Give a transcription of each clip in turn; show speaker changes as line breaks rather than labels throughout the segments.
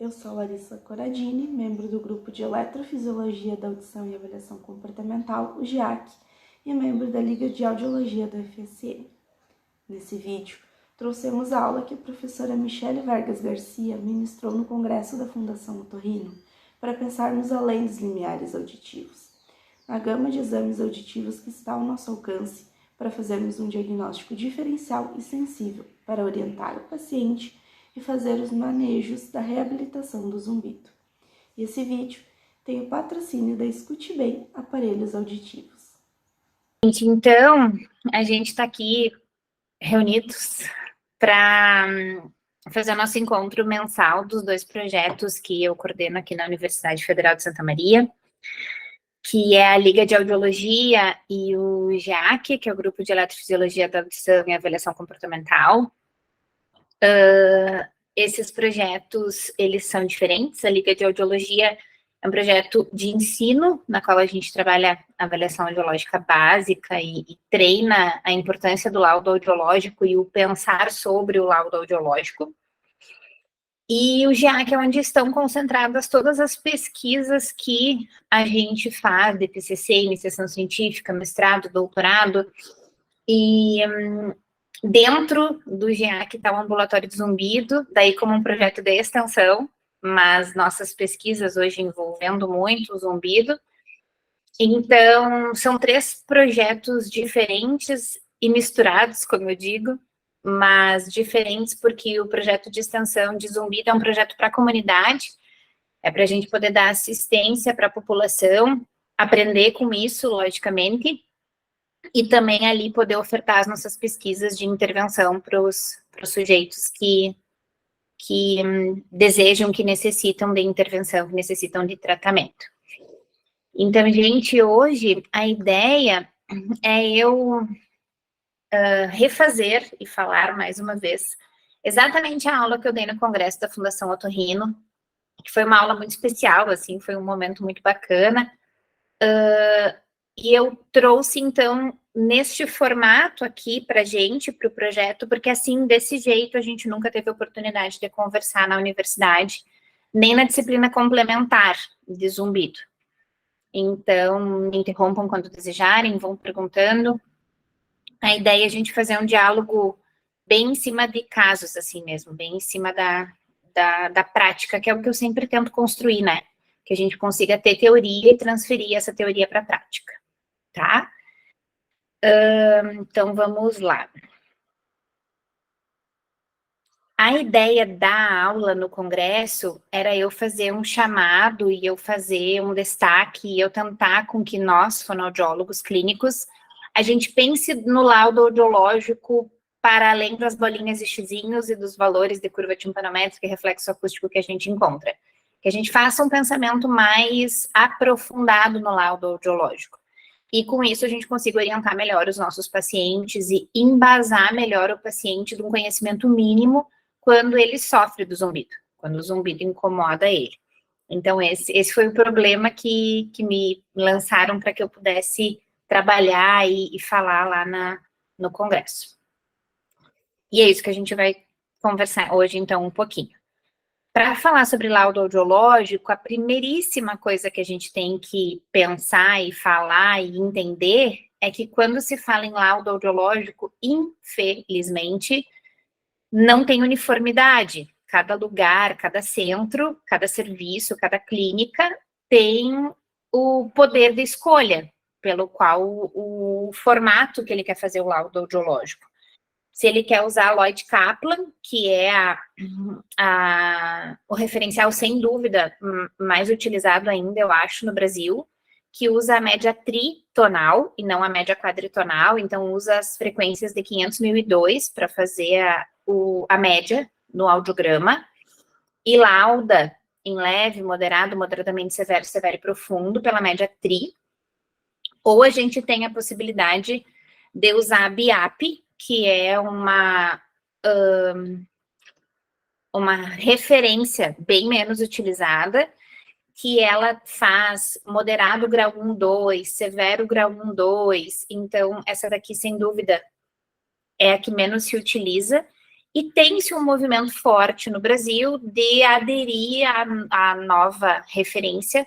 Eu sou Larissa Coradini, membro do Grupo de Eletrofisiologia da Audição e Avaliação Comportamental, o GIAC, e membro da Liga de Audiologia da UFSM. Nesse vídeo, trouxemos a aula que a professora Michele Vargas Garcia ministrou no Congresso da Fundação Otorrino para pensarmos além dos limiares auditivos, na gama de exames auditivos que está ao nosso alcance para fazermos um diagnóstico diferencial e sensível para orientar o paciente e fazer os manejos da reabilitação do zumbido. E esse vídeo tem o patrocínio da Escute Bem Aparelhos Auditivos.
Então, a gente está aqui reunidos para fazer o nosso encontro mensal dos dois projetos que eu coordeno aqui na Universidade Federal de Santa Maria, que é a Liga de Audiologia e o GEAC, que é o Grupo de Eletrofisiologia da Audição e Avaliação Comportamental. Esses projetos, eles são diferentes. A Liga de Audiologia é um projeto de ensino, na qual a gente trabalha a avaliação audiológica básica e treina a importância do laudo audiológico e o pensar sobre o laudo audiológico. E o GEAC é onde estão concentradas todas as pesquisas que a gente faz de TCC, iniciação científica, mestrado, doutorado, e dentro do GEAC está o ambulatório de zumbido, daí como um projeto de extensão, mas nossas pesquisas hoje envolvendo muito o zumbido. Então, são 3 projetos diferentes e misturados, como eu digo, mas diferentes porque o projeto de extensão de zumbido é um projeto para a comunidade, é para a gente poder dar assistência para a população, aprender com isso, logicamente, e também ali poder ofertar as nossas pesquisas de intervenção para os sujeitos que desejam, que necessitam de intervenção, que necessitam de tratamento. Então, gente, hoje a ideia é eu refazer e falar mais uma vez exatamente a aula que eu dei no Congresso da Fundação Otorrino, que foi uma aula muito especial, assim, foi um momento muito bacana, e eu trouxe, então, neste formato aqui para gente, para o projeto, porque assim, desse jeito, a gente nunca teve oportunidade de conversar na universidade, nem na disciplina complementar de zumbido. Então, me interrompam quando desejarem, vão perguntando. A ideia é a gente fazer um diálogo bem em cima de casos, assim mesmo, bem em cima da prática, que é o que eu sempre tento construir, né? Que a gente consiga ter teoria e transferir essa teoria para a prática, tá? Então, vamos lá. A ideia da aula no congresso era eu fazer um chamado e eu fazer um destaque e eu tentar com que nós, fonoaudiólogos clínicos, a gente pense no laudo audiológico para além das bolinhas e xizinhos e dos valores de curva timpanométrica e reflexo acústico que a gente encontra. Que a gente faça um pensamento mais aprofundado no laudo audiológico. E com isso a gente consiga orientar melhor os nossos pacientes e embasar melhor o paciente de um conhecimento mínimo quando ele sofre do zumbido, quando o zumbido incomoda ele. Então esse foi o problema que me lançaram para que eu pudesse trabalhar e falar lá no congresso. E é isso que a gente vai conversar hoje, então, um pouquinho. Para falar sobre laudo audiológico, a primeiríssima coisa que a gente tem que pensar e falar e entender é que quando se fala em laudo audiológico, infelizmente, não tem uniformidade. Cada lugar, cada centro, cada serviço, cada clínica tem o poder de escolha, pelo qual o formato que ele quer fazer o laudo audiológico. Se ele quer usar a Lloyd Kaplan, que é o referencial, sem dúvida, mais utilizado ainda, eu acho, no Brasil, que usa a média tritonal e não a média quadritonal, então usa as frequências de 500.002 para fazer a média no audiograma, e lauda em leve, moderado, moderadamente severo, severo e profundo pela média tri, ou a gente tem a possibilidade de usar a BIAP, que é uma referência bem menos utilizada, que ela faz moderado grau 1, 2, severo grau 1, 2, então essa daqui, sem dúvida, é a que menos se utiliza, E tem-se um movimento forte no Brasil de aderir à nova referência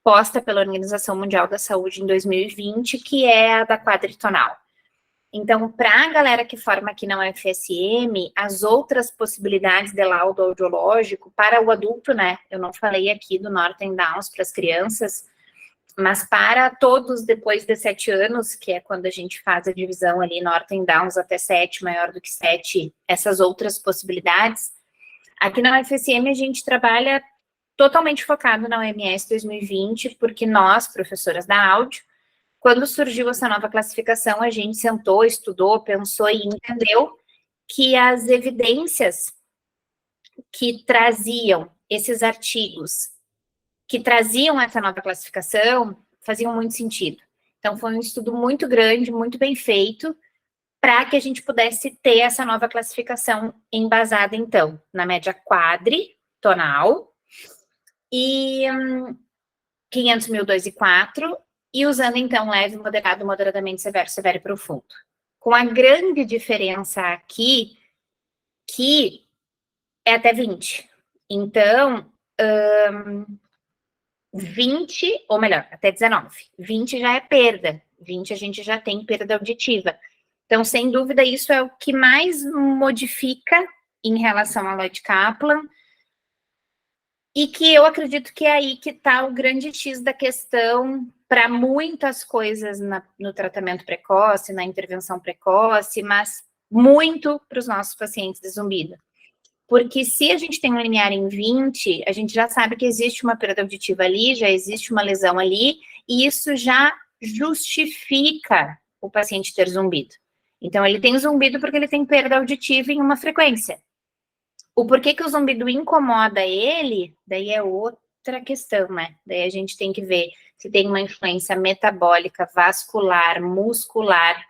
posta pela Organização Mundial da Saúde em 2020, que é a da quadritonal. Então, para a galera que forma aqui na UFSM, as outras possibilidades de laudo audiológico para o adulto, né? Eu não falei aqui do Norton Downs para as crianças, mas para todos depois de 7 anos, que é quando a gente faz a divisão ali, Norton Downs até 7, maior do que 7, essas outras possibilidades, aqui na UFSM a gente trabalha totalmente focado na OMS 2020, porque nós, professoras da áudio, quando surgiu essa nova classificação, a gente sentou, estudou, pensou e entendeu que as evidências que traziam esses artigos, que traziam essa nova classificação, faziam muito sentido. Então, foi um estudo muito grande, muito bem feito, para que a gente pudesse ter essa nova classificação embasada, então, na média quadritonal, e 500 mil, 2 e 4, e usando, então, leve, moderado, moderadamente severo, severo e profundo. Com a grande diferença aqui, que é até 20. Então, 20, ou melhor, até 19. 20 já é perda. 20 a gente já tem perda auditiva. Então, sem dúvida, isso é o que mais modifica em relação a Lloyd Kaplan, e que eu acredito que é aí que está o grande X da questão para muitas coisas no tratamento precoce, na intervenção precoce, mas muito para os nossos pacientes de zumbido. Porque se a gente tem um limiar em 20, a gente já sabe que existe uma perda auditiva ali, já existe uma lesão ali, e isso já justifica o paciente ter zumbido. Então, ele tem zumbido porque ele tem perda auditiva em uma frequência. O porquê que o zumbido incomoda ele, daí é outra questão, né? Daí a gente tem que ver se tem uma influência metabólica, vascular, muscular,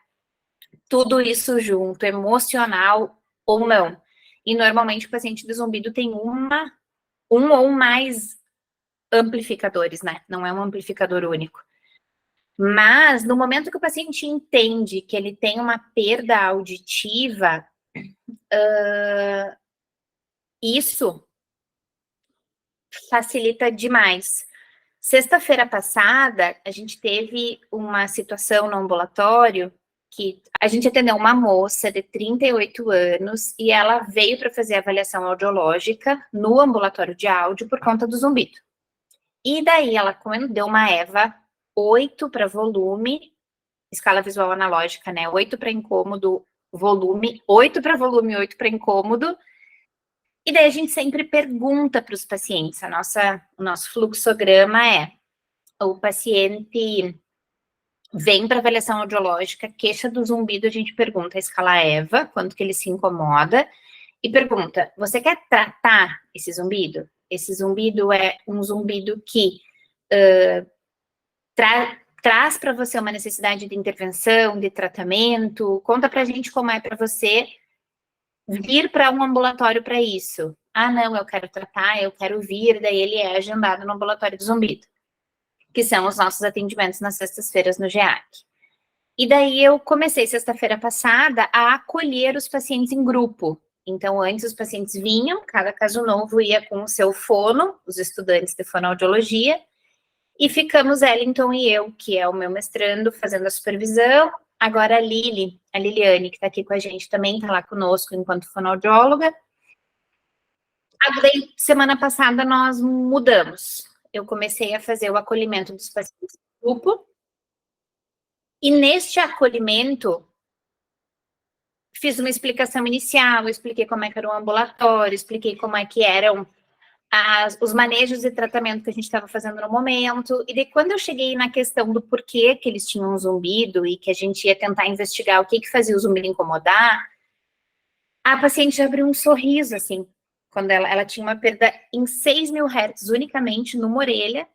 tudo isso junto, emocional ou não. E normalmente o paciente de zumbido tem um ou mais amplificadores, né? Não é um amplificador único. Mas no momento que o paciente entende que ele tem uma perda auditiva, isso facilita demais. Sexta-feira passada, a gente teve uma situação no ambulatório que a gente atendeu uma moça de 38 anos e ela veio para fazer avaliação audiológica no ambulatório de áudio por conta do zumbido. E daí ela deu uma EVA 8 para volume, escala visual analógica, né? 8 para incômodo, volume, 8 para volume, 8 para incômodo. E daí a gente sempre pergunta para os pacientes, o nosso fluxograma é, o paciente vem para avaliação audiológica, queixa do zumbido, a gente pergunta a escala EVA, quanto que ele se incomoda, e pergunta, você quer tratar esse zumbido? Esse zumbido é um zumbido que traz para você uma necessidade de intervenção, de tratamento, conta para a gente como é para você vir para um ambulatório para isso. Ah, não, eu quero tratar, eu quero vir, daí ele é agendado no ambulatório do zumbido, que são os nossos atendimentos nas sextas-feiras no GEAC. E daí eu comecei sexta-feira passada a acolher os pacientes em grupo. Então, antes os pacientes vinham, cada caso novo ia com o seu fono, os estudantes de fonoaudiologia, e ficamos Ellington e eu, que é o meu mestrando, fazendo a supervisão. Agora a Liliane, que está aqui com a gente também, está lá conosco enquanto fonoaudióloga. Daí, semana passada nós mudamos. Eu comecei a fazer o acolhimento dos pacientes do grupo. E neste acolhimento, fiz uma explicação inicial, expliquei como é que era o ambulatório, expliquei como é que eram os manejos de tratamento que a gente estava fazendo no momento, e daí quando eu cheguei na questão do porquê que eles tinham um zumbido e que a gente ia tentar investigar o que fazia o zumbido incomodar, a paciente abriu um sorriso, assim, quando ela tinha uma perda em 6.000 Hz unicamente numa orelha,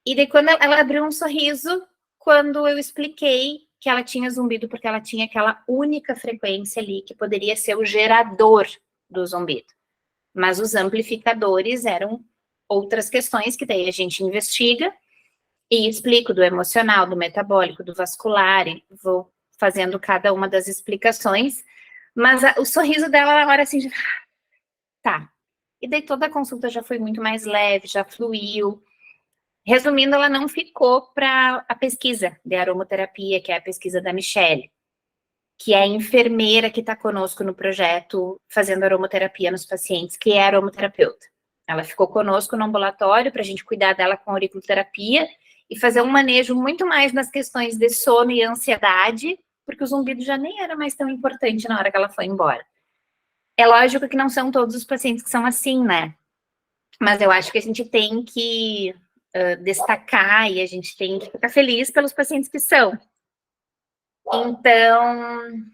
e daí quando ela abriu um sorriso, quando eu expliquei que ela tinha zumbido porque ela tinha aquela única frequência ali que poderia ser o gerador do zumbido. Mas os amplificadores eram outras questões que daí a gente investiga e explico do emocional, do metabólico, do vascular, e vou fazendo cada uma das explicações, Mas o sorriso dela na hora assim, tá. E daí toda a consulta já foi muito mais leve, já fluiu. Resumindo, ela não ficou para a pesquisa de aromaterapia, que é a pesquisa da Michelle, que é a enfermeira que está conosco no projeto fazendo aromaterapia nos pacientes, que é aromaterapeuta. Ela ficou conosco no ambulatório para a gente cuidar dela com auriculoterapia e fazer um manejo muito mais nas questões de sono e ansiedade, porque o zumbido já nem era mais tão importante na hora que ela foi embora. É lógico que não são todos os pacientes que são assim, né? Mas eu acho que a gente tem que destacar e a gente tem que ficar feliz pelos pacientes que são. Então,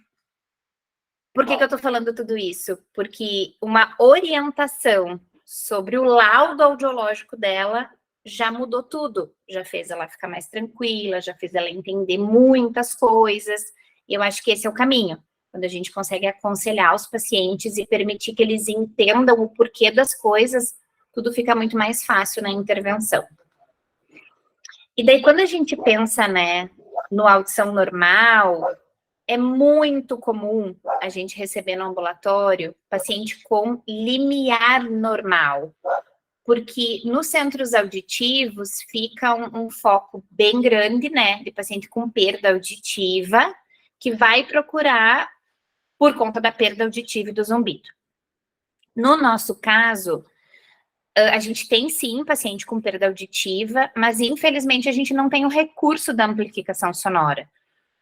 por que eu estou falando tudo isso? Porque uma orientação sobre o laudo audiológico dela já mudou tudo, já fez ela ficar mais tranquila, já fez ela entender muitas coisas, e eu acho que esse é o caminho, quando a gente consegue aconselhar os pacientes e permitir que eles entendam o porquê das coisas, tudo fica muito mais fácil na intervenção. E daí, quando a gente pensa, né, no audição normal, é muito comum a gente receber no ambulatório paciente com limiar normal, porque nos centros auditivos fica um foco bem grande, né, de paciente com perda auditiva, que vai procurar por conta da perda auditiva e do zumbido. No nosso caso, a gente tem sim paciente com perda auditiva, mas infelizmente a gente não tem o recurso da amplificação sonora,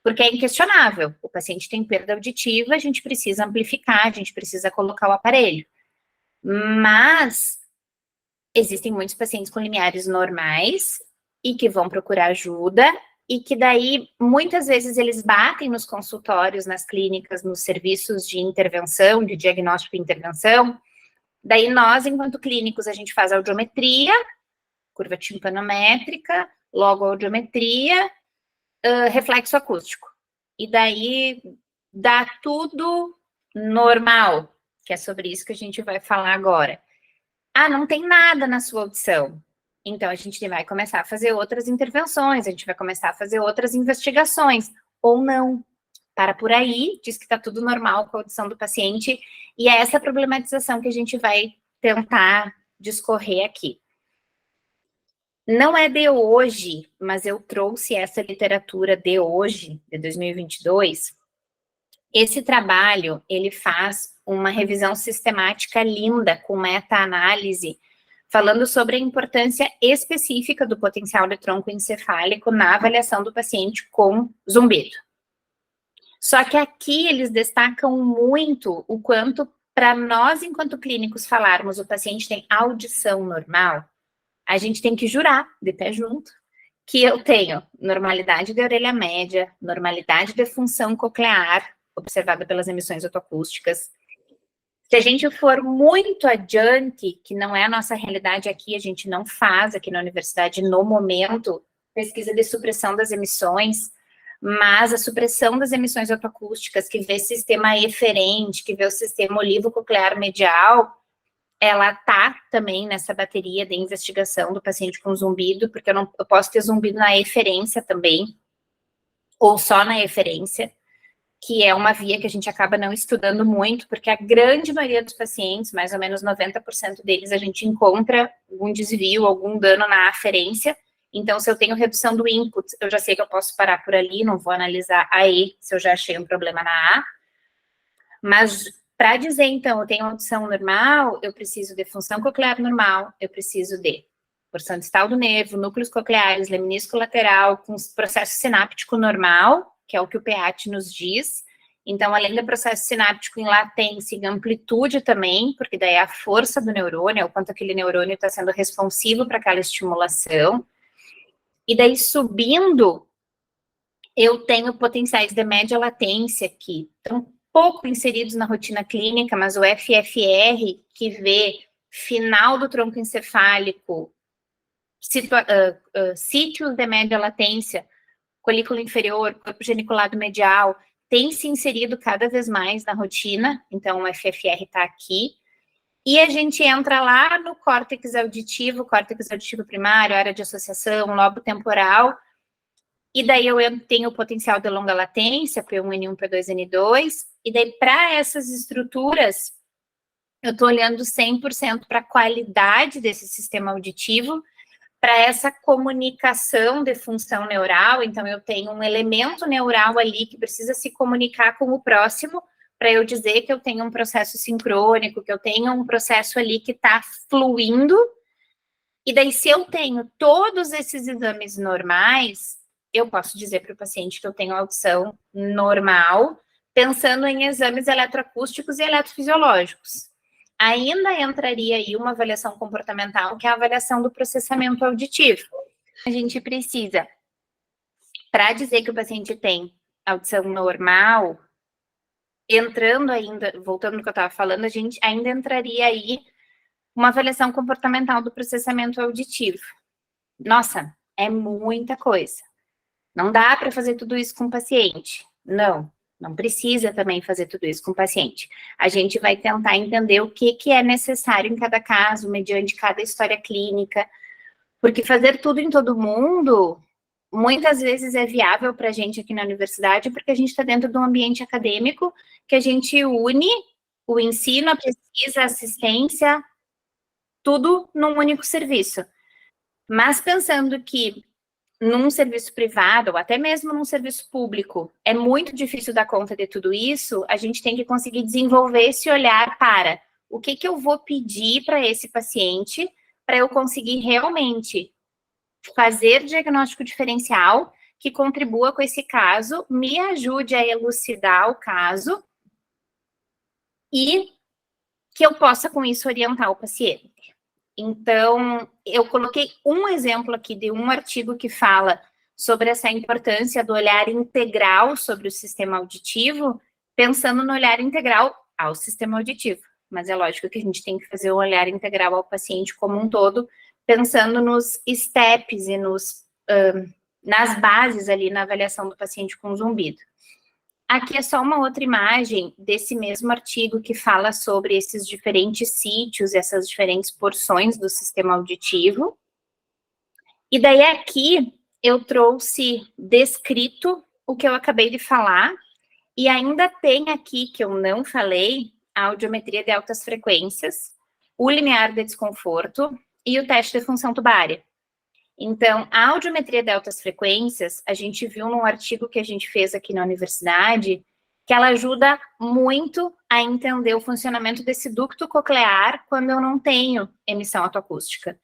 porque é inquestionável, o paciente tem perda auditiva, a gente precisa amplificar, a gente precisa colocar o aparelho. Mas existem muitos pacientes com limiares normais e que vão procurar ajuda e que daí, muitas vezes, eles batem nos consultórios, nas clínicas, nos serviços de intervenção, de diagnóstico e intervenção. Daí nós, enquanto clínicos, a gente faz audiometria, curva timpanométrica, logo audiometria, reflexo acústico. E daí dá tudo normal, que é sobre isso que a gente vai falar agora. Ah, não tem nada na sua audição. Então, a gente vai começar a fazer outras intervenções, a gente vai começar a fazer outras investigações, ou não. Para por aí, diz que está tudo normal com a audição do paciente, e é essa problematização que a gente vai tentar discorrer aqui. Não é de hoje, mas eu trouxe essa literatura de hoje, de 2022. Esse trabalho, ele faz uma revisão sistemática linda, com meta-análise, falando sobre a importância específica do potencial de tronco encefálico na avaliação do paciente com zumbido. Só que aqui eles destacam muito o quanto, para nós, enquanto clínicos, falarmos o paciente tem audição normal, a gente tem que jurar, de pé junto, que eu tenho normalidade de orelha média, normalidade de função coclear, observada pelas emissões otoacústicas. Se a gente for muito adiante, que não é a nossa realidade aqui, a gente não faz aqui na universidade, no momento, pesquisa de supressão das emissões, mas a supressão das emissões otoacústicas, que vê sistema eferente, que vê o sistema olivo-coclear medial, ela tá também nessa bateria de investigação do paciente com zumbido, porque eu posso ter zumbido na eferência também, ou só na eferência, que é uma via que a gente acaba não estudando muito, porque a grande maioria dos pacientes, mais ou menos 90% deles, a gente encontra algum desvio, algum dano na aferência. Então, se eu tenho redução do input, eu já sei que eu posso parar por ali, não vou analisar a E, se eu já achei um problema na A. Mas, para dizer, então, eu tenho audição normal, eu preciso de função coclear normal, eu preciso de porção distal do nervo, núcleos cocleares, lemnisco lateral, com processo sináptico normal, que é o que o PEAT nos diz. Então, além do processo sináptico em latência e amplitude também, porque daí é a força do neurônio, é o quanto aquele neurônio está sendo responsivo para aquela estimulação. E daí, subindo, eu tenho potenciais de média latência, que estão pouco inseridos na rotina clínica, mas o FFR, que vê final do tronco encefálico, sítios de média latência, colículo inferior, corpo geniculado medial, tem se inserido cada vez mais na rotina, então o FFR está aqui, e a gente entra lá no córtex auditivo primário, área de associação, lobo temporal, e daí eu tenho o potencial de longa latência, P1N1, P2N2, e daí para essas estruturas, eu estou olhando 100% para a qualidade desse sistema auditivo, para essa comunicação de função neural. Então, eu tenho um elemento neural ali que precisa se comunicar com o próximo, para eu dizer que eu tenho um processo sincrônico, que eu tenho um processo ali que está fluindo. E daí, se eu tenho todos esses exames normais, eu posso dizer para o paciente que eu tenho audição normal, pensando em exames eletroacústicos e eletrofisiológicos. Ainda entraria aí uma avaliação comportamental, que é a avaliação do processamento auditivo. A gente precisa, para dizer que o paciente tem audição normal, entrando ainda, voltando no que eu estava falando, a gente ainda entraria aí uma avaliação comportamental do processamento auditivo. Nossa, é muita coisa. Não dá para fazer tudo isso com o paciente. Não precisa também fazer tudo isso com o paciente. A gente vai tentar entender o que é necessário em cada caso, mediante cada história clínica, porque fazer tudo em todo mundo, muitas vezes é viável para a gente aqui na universidade, porque a gente está dentro de um ambiente acadêmico que a gente une o ensino, a pesquisa, a assistência, tudo num único serviço. Mas pensando que num serviço privado, ou até mesmo num serviço público, é muito difícil dar conta de tudo isso, a gente tem que conseguir desenvolver esse olhar para o que eu vou pedir para esse paciente, para eu conseguir realmente fazer diagnóstico diferencial que contribua com esse caso, me ajude a elucidar o caso e que eu possa, com isso, orientar o paciente. Então, eu coloquei um exemplo aqui de um artigo que fala sobre essa importância do olhar integral sobre o sistema auditivo, pensando no olhar integral ao sistema auditivo. Mas é lógico que a gente tem que fazer o olhar integral ao paciente como um todo, pensando nos steps e nas bases ali na avaliação do paciente com zumbido. Aqui é só uma outra imagem desse mesmo artigo que fala sobre esses diferentes sítios, essas diferentes porções do sistema auditivo. E daí aqui eu trouxe descrito o que eu acabei de falar, e ainda tem aqui, que eu não falei, a audiometria de altas frequências, o limiar de desconforto e o teste de função tubária. Então, a audiometria de altas frequências, a gente viu num artigo que a gente fez aqui na universidade, que ela ajuda muito a entender o funcionamento desse ducto coclear quando eu não tenho emissão otoacústica.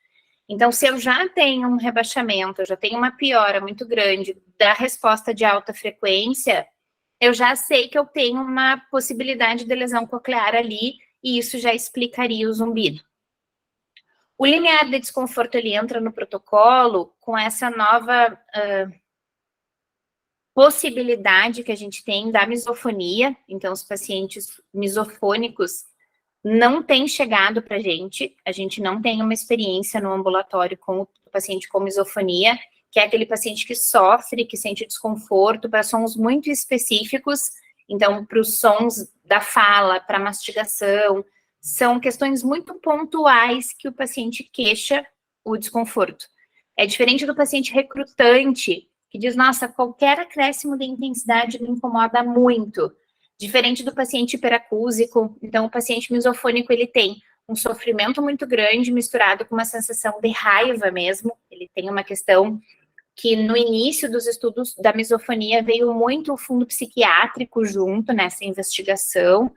Então, se eu já tenho um rebaixamento, eu já tenho uma piora muito grande da resposta de alta frequência, eu já sei que eu tenho uma possibilidade de lesão coclear ali, e isso já explicaria o zumbido. O limiar de desconforto, ele entra no protocolo com essa nova possibilidade que a gente tem da misofonia. Então, os pacientes misofônicos não têm chegado para a gente não tem uma experiência no ambulatório com o paciente com misofonia, que é aquele paciente que sofre, que sente desconforto para sons muito específicos. Então, para os sons da fala, para mastigação, são questões muito pontuais que o paciente queixa o desconforto. É diferente do paciente recrutante, que diz, nossa, qualquer acréscimo de intensidade me incomoda muito. Diferente do paciente hiperacúsico. Então, o paciente misofônico, ele tem um sofrimento muito grande, misturado com uma sensação de raiva mesmo. Ele tem uma questão que no início dos estudos da misofonia veio muito o fundo psiquiátrico junto nessa investigação.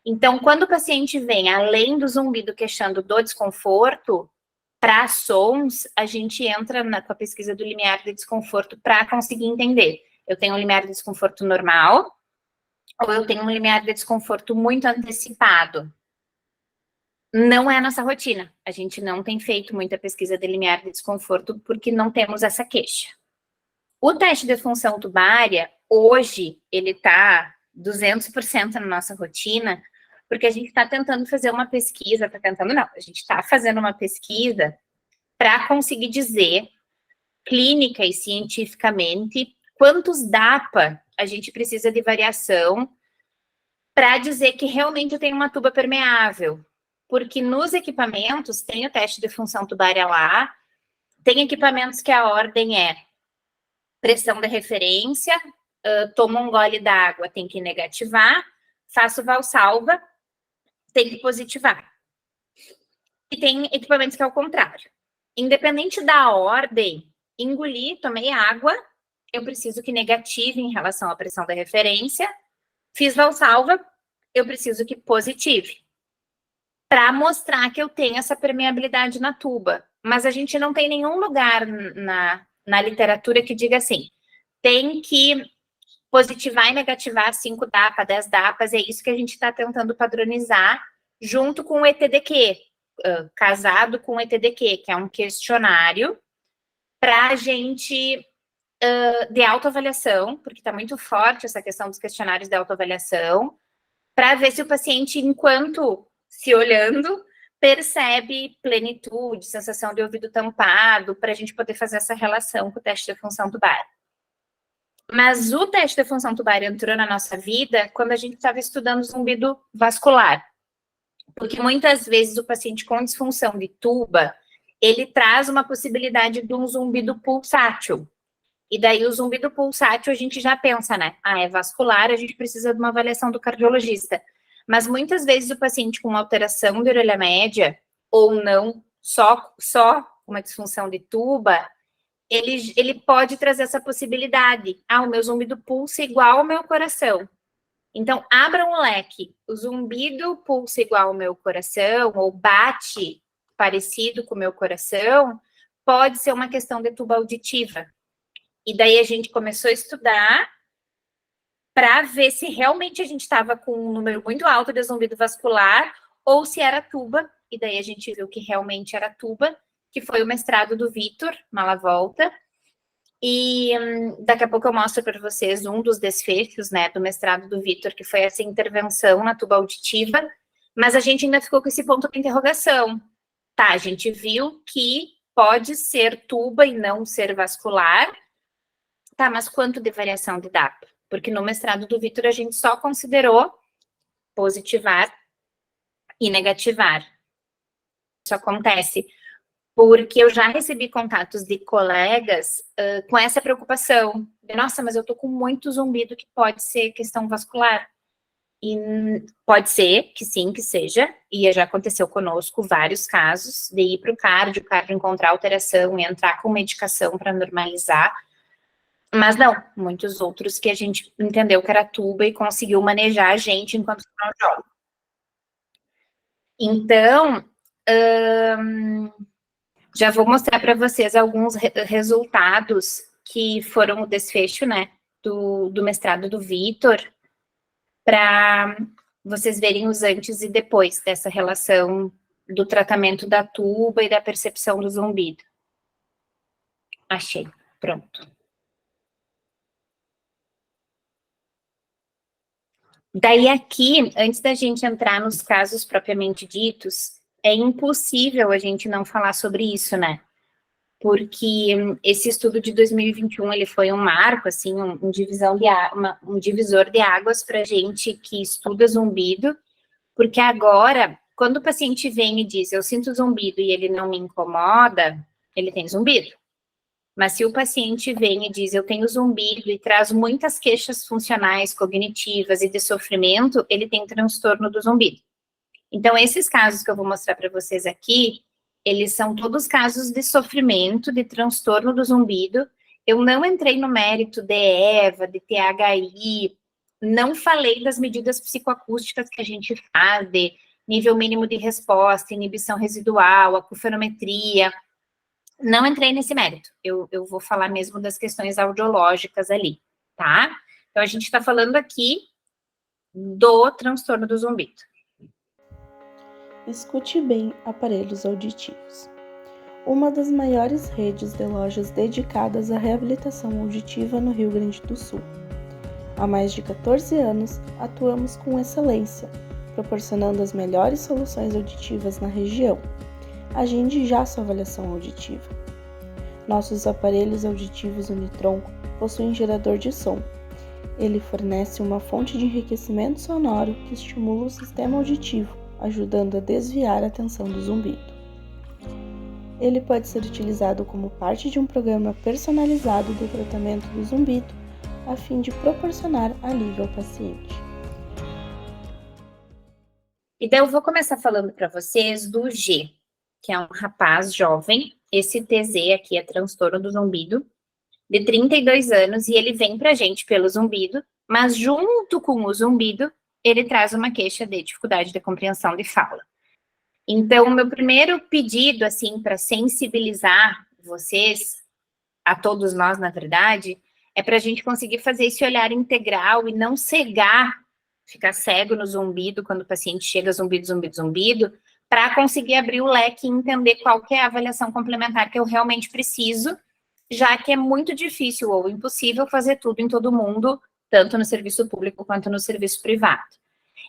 Então, quando o paciente vem, além do zumbido queixando do desconforto, para sons, a gente entra com a pesquisa do limiar de desconforto para conseguir entender. Eu tenho um limiar de desconforto normal, ou eu tenho um limiar de desconforto muito antecipado. Não é a nossa rotina. A gente não tem feito muita pesquisa de limiar de desconforto porque não temos essa queixa. O teste de função tubária, hoje, ele está 200% na nossa rotina, porque a gente está tentando fazer uma pesquisa, a gente está fazendo uma pesquisa para conseguir dizer, clínica e cientificamente, quantos DAPA a gente precisa de variação para dizer que realmente eu tenho uma tuba permeável. Porque nos equipamentos, tem o teste de função tubária lá, tem equipamentos que a ordem é pressão da referência, tomo um gole d'água, tem que negativar, faço valsalva, tem que positivar. E tem equipamentos que é o contrário. Independente da ordem, engoli, tomei água, eu preciso que negative em relação à pressão da referência, fiz valsalva, eu preciso que positive. Para mostrar que eu tenho essa permeabilidade na tuba. Mas a gente não tem nenhum lugar na literatura que diga assim, tem que positivar e negativar 5 DAPA, 10 DAPAs, é isso que a gente está tentando padronizar junto com o ETDQ, casado com o ETDQ, que é um questionário para a gente de autoavaliação, porque está muito forte essa questão dos questionários de autoavaliação, para ver se o paciente, enquanto se olhando, percebe plenitude, sensação de ouvido tampado, para a gente poder fazer essa relação com o teste de função tubar. Mas o teste de função tubar entrou na nossa vida quando a gente estava estudando zumbido vascular. Porque muitas vezes o paciente com disfunção de tuba, ele traz uma possibilidade de um zumbido pulsátil. E daí o zumbido pulsátil a gente já pensa, né? É vascular, a gente precisa de uma avaliação do cardiologista. Mas muitas vezes o paciente com uma alteração de orelha média, ou não, só uma disfunção de tuba, ele pode trazer essa possibilidade. O meu zumbido pulsa igual ao meu coração. Então, abra um leque. O zumbido pulsa igual ao meu coração, ou bate parecido com o meu coração, pode ser uma questão de tuba auditiva. E daí a gente começou a estudar para ver se realmente a gente estava com um número muito alto de zumbido vascular ou se era tuba. E daí a gente viu que realmente era tuba, que foi o mestrado do Vitor Malavolta. E daqui a pouco eu mostro para vocês um dos desfechos, né, do mestrado do Vitor, que foi essa intervenção na tuba auditiva, mas a gente ainda ficou com esse ponto de interrogação. Tá, a gente viu que pode ser tuba e não ser vascular. Tá, mas quanto de variação de DAPA? Porque no mestrado do Vitor a gente só considerou positivar e negativar. Isso acontece porque eu já recebi contatos de colegas com essa preocupação. Nossa, mas eu tô com muito zumbido que pode ser questão vascular. E pode ser que sim, que seja, e já aconteceu conosco vários casos de ir para o cardio encontrar alteração e entrar com medicação para normalizar. Mas não, muitos outros que a gente entendeu que era tuba e conseguiu manejar a gente enquanto fonoaudiólogo. Então, já vou mostrar para vocês alguns resultados que foram o desfecho, né, do mestrado do Vitor, para vocês verem os antes e depois dessa relação do tratamento da tuba e da percepção do zumbido. Achei, pronto. Daí aqui, antes da gente entrar nos casos propriamente ditos, é impossível a gente não falar sobre isso, né? Porque esse estudo de 2021, ele foi um marco, assim, um divisor de águas para gente que estuda zumbido, porque agora, quando o paciente vem e diz, eu sinto zumbido e ele não me incomoda, ele tem zumbido. Mas se o paciente vem e diz, eu tenho zumbido e traz muitas queixas funcionais, cognitivas e de sofrimento, ele tem transtorno do zumbido. Então, esses casos que eu vou mostrar para vocês aqui, eles são todos casos de sofrimento, de transtorno do zumbido. Eu não entrei no mérito de EVA, de THI, não falei das medidas psicoacústicas que a gente faz, de nível mínimo de resposta, inibição residual, acufenometria. Não entrei nesse mérito, eu vou falar mesmo das questões audiológicas ali, tá? Então, a gente está falando aqui do transtorno do zumbido.
Escute bem aparelhos auditivos. Uma das maiores redes de lojas dedicadas à reabilitação auditiva no Rio Grande do Sul. Há mais de 14 anos, atuamos com excelência, proporcionando as melhores soluções auditivas na região. Agende já sua avaliação auditiva. Nossos aparelhos auditivos Unitron possuem gerador de som. Ele fornece uma fonte de enriquecimento sonoro que estimula o sistema auditivo, ajudando a desviar a atenção do zumbido. Ele pode ser utilizado como parte de um programa personalizado do tratamento do zumbido, a fim de proporcionar alívio ao paciente.
E daí eu vou começar falando para vocês do G, que é um rapaz jovem. Esse TZ aqui é transtorno do zumbido, de 32 anos, e ele vem pra gente pelo zumbido, mas junto com o zumbido, ele traz uma queixa de dificuldade de compreensão de fala. Então, meu primeiro pedido, assim, para sensibilizar vocês, a todos nós, na verdade, é para a gente conseguir fazer esse olhar integral e não cegar, ficar cego no zumbido, quando o paciente chega zumbido, zumbido, zumbido, para conseguir abrir o leque e entender qual que é a avaliação complementar que eu realmente preciso, já que é muito difícil ou impossível fazer tudo em todo mundo, tanto no serviço público quanto no serviço privado.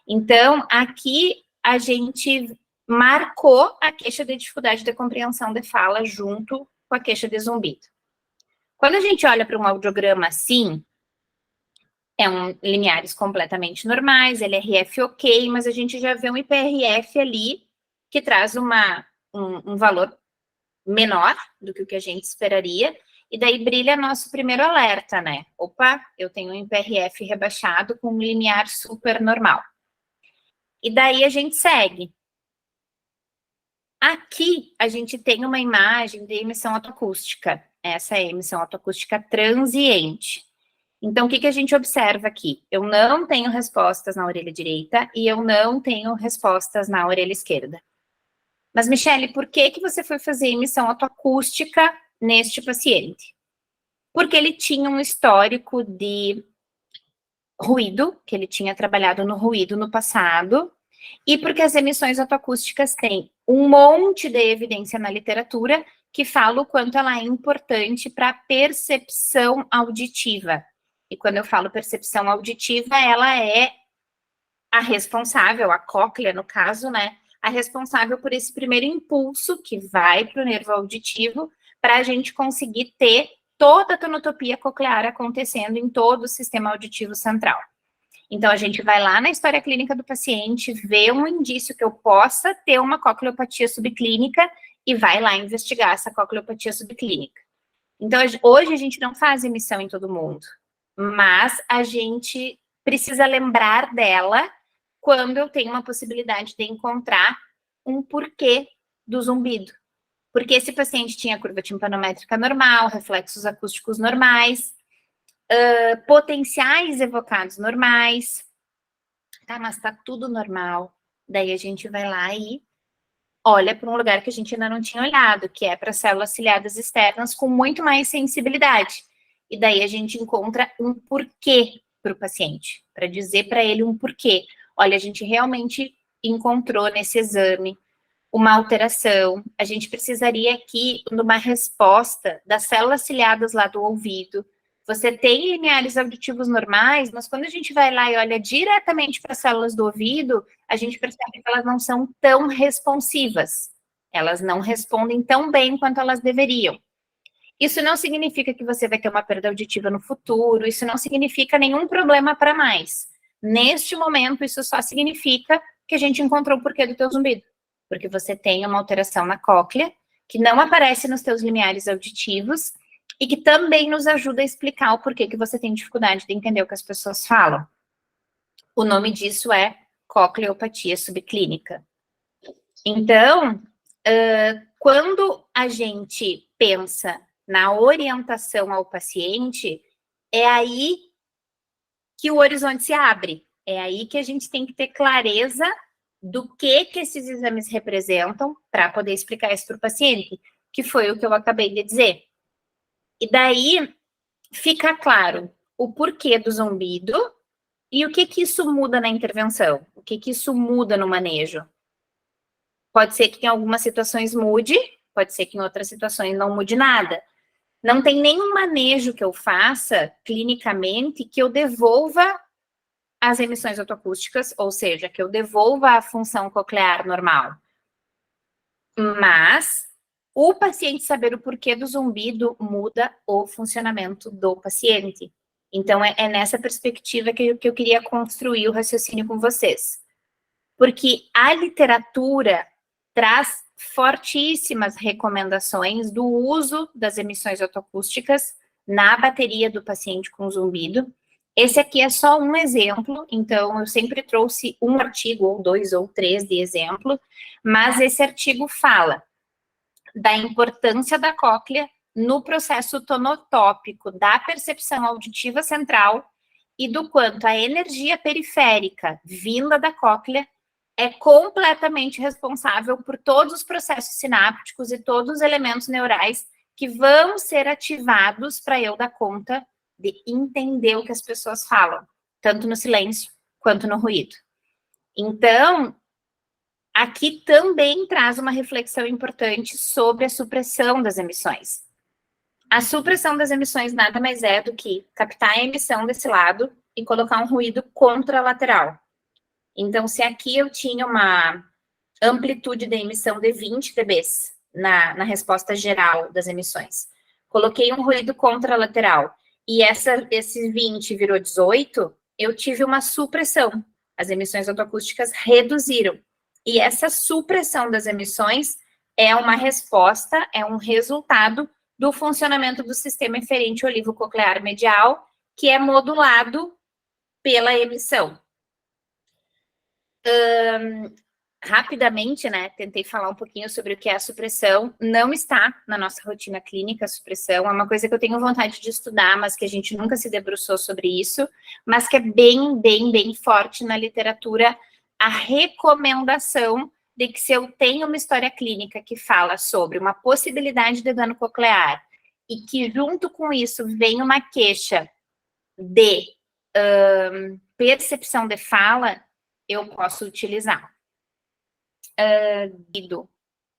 Então, aqui a gente marcou a queixa de dificuldade de compreensão de fala junto com a queixa de zumbido. Quando a gente olha para um audiograma assim, é um limiares completamente normais, LRF ok, mas a gente já vê um IPRF ali que traz um valor menor do que o que a gente esperaria, e daí brilha nosso primeiro alerta, né? Opa, eu tenho um IPRF rebaixado com um limiar super normal. E daí a gente segue. Aqui a gente tem uma imagem de emissão autoacústica. Essa é a emissão autoacústica transiente. Então, o que a gente observa aqui? Eu não tenho respostas na orelha direita e eu não tenho respostas na orelha esquerda. Mas, Michele, por que você foi fazer emissão autoacústica neste paciente? Porque ele tinha um histórico de ruído, que ele tinha trabalhado no ruído no passado, e porque as emissões autoacústicas têm um monte de evidência na literatura que fala o quanto ela é importante para a percepção auditiva. E quando eu falo percepção auditiva, ela é a responsável, a cóclea no caso, né? A responsável por esse primeiro impulso que vai para o nervo auditivo para a gente conseguir ter toda a tonotopia coclear acontecendo em todo o sistema auditivo central. Então, a gente vai lá na história clínica do paciente, vê um indício que eu possa ter uma cocleopatia subclínica e vai lá investigar essa cocleopatia subclínica. Então, hoje a gente não faz emissão em todo mundo, mas a gente precisa lembrar dela quando eu tenho uma possibilidade de encontrar um porquê do zumbido. Porque esse paciente tinha curva timpanométrica normal, reflexos acústicos normais, potenciais evocados normais, tá, mas tá tudo normal. Daí a gente vai lá e olha para um lugar que a gente ainda não tinha olhado, que é para células ciliadas externas com muito mais sensibilidade. E daí a gente encontra um porquê para o paciente, para dizer para ele um porquê. Olha, a gente realmente encontrou nesse exame uma alteração, a gente precisaria aqui de uma resposta das células ciliadas lá do ouvido. Você tem limiares auditivos normais, mas quando a gente vai lá e olha diretamente para as células do ouvido, a gente percebe que elas não são tão responsivas. Elas não respondem tão bem quanto elas deveriam. Isso não significa que você vai ter uma perda auditiva no futuro, isso não significa nenhum problema para mais. Neste momento, isso só significa que a gente encontrou o porquê do teu zumbido. Porque você tem uma alteração na cóclea, que não aparece nos teus limiares auditivos, e que também nos ajuda a explicar o porquê que você tem dificuldade de entender o que as pessoas falam. O nome disso é cocleopatia subclínica. Então, quando a gente pensa na orientação ao paciente, é aí que o horizonte se abre. É aí que a gente tem que ter clareza do que esses exames representam para poder explicar isso para o paciente, que foi o que eu acabei de dizer. E daí fica claro o porquê do zumbido e o que isso muda na intervenção, o que isso muda no manejo. Pode ser que em algumas situações mude, pode ser que em outras situações não mude nada. Não tem nenhum manejo que eu faça clinicamente que eu devolva as emissões autoacústicas, ou seja, que eu devolva a função coclear normal. Mas o paciente saber o porquê do zumbido muda o funcionamento do paciente. Então, é nessa perspectiva que eu queria construir o raciocínio com vocês. Porque a literatura traz fortíssimas recomendações do uso das emissões otoacústicas na bateria do paciente com zumbido. Esse aqui é só um exemplo, então eu sempre trouxe um artigo, ou 2 ou 3 de exemplo, mas esse artigo fala da importância da cóclea no processo tonotópico da percepção auditiva central e do quanto a energia periférica vinda da cóclea é completamente responsável por todos os processos sinápticos e todos os elementos neurais que vão ser ativados para eu dar conta de entender o que as pessoas falam, tanto no silêncio quanto no ruído. Então, aqui também traz uma reflexão importante sobre a supressão das emissões. A supressão das emissões nada mais é do que captar a emissão desse lado e colocar um ruído contralateral. Então, se aqui eu tinha uma amplitude de emissão de 20 dB na resposta geral das emissões, coloquei um ruído contralateral e esse 20 virou 18, eu tive uma supressão. As emissões otoacústicas reduziram. E essa supressão das emissões é uma resposta, é um resultado do funcionamento do sistema eferente olivo-coclear medial, que é modulado pela emissão. Rapidamente, né, tentei falar um pouquinho sobre o que é a supressão. Não está na nossa rotina clínica a supressão, é uma coisa que eu tenho vontade de estudar, mas que a gente nunca se debruçou sobre isso, mas que é bem forte na literatura a recomendação de que se eu tenho uma história clínica que fala sobre uma possibilidade de dano coclear e que junto com isso vem uma queixa de percepção de fala, eu posso utilizar.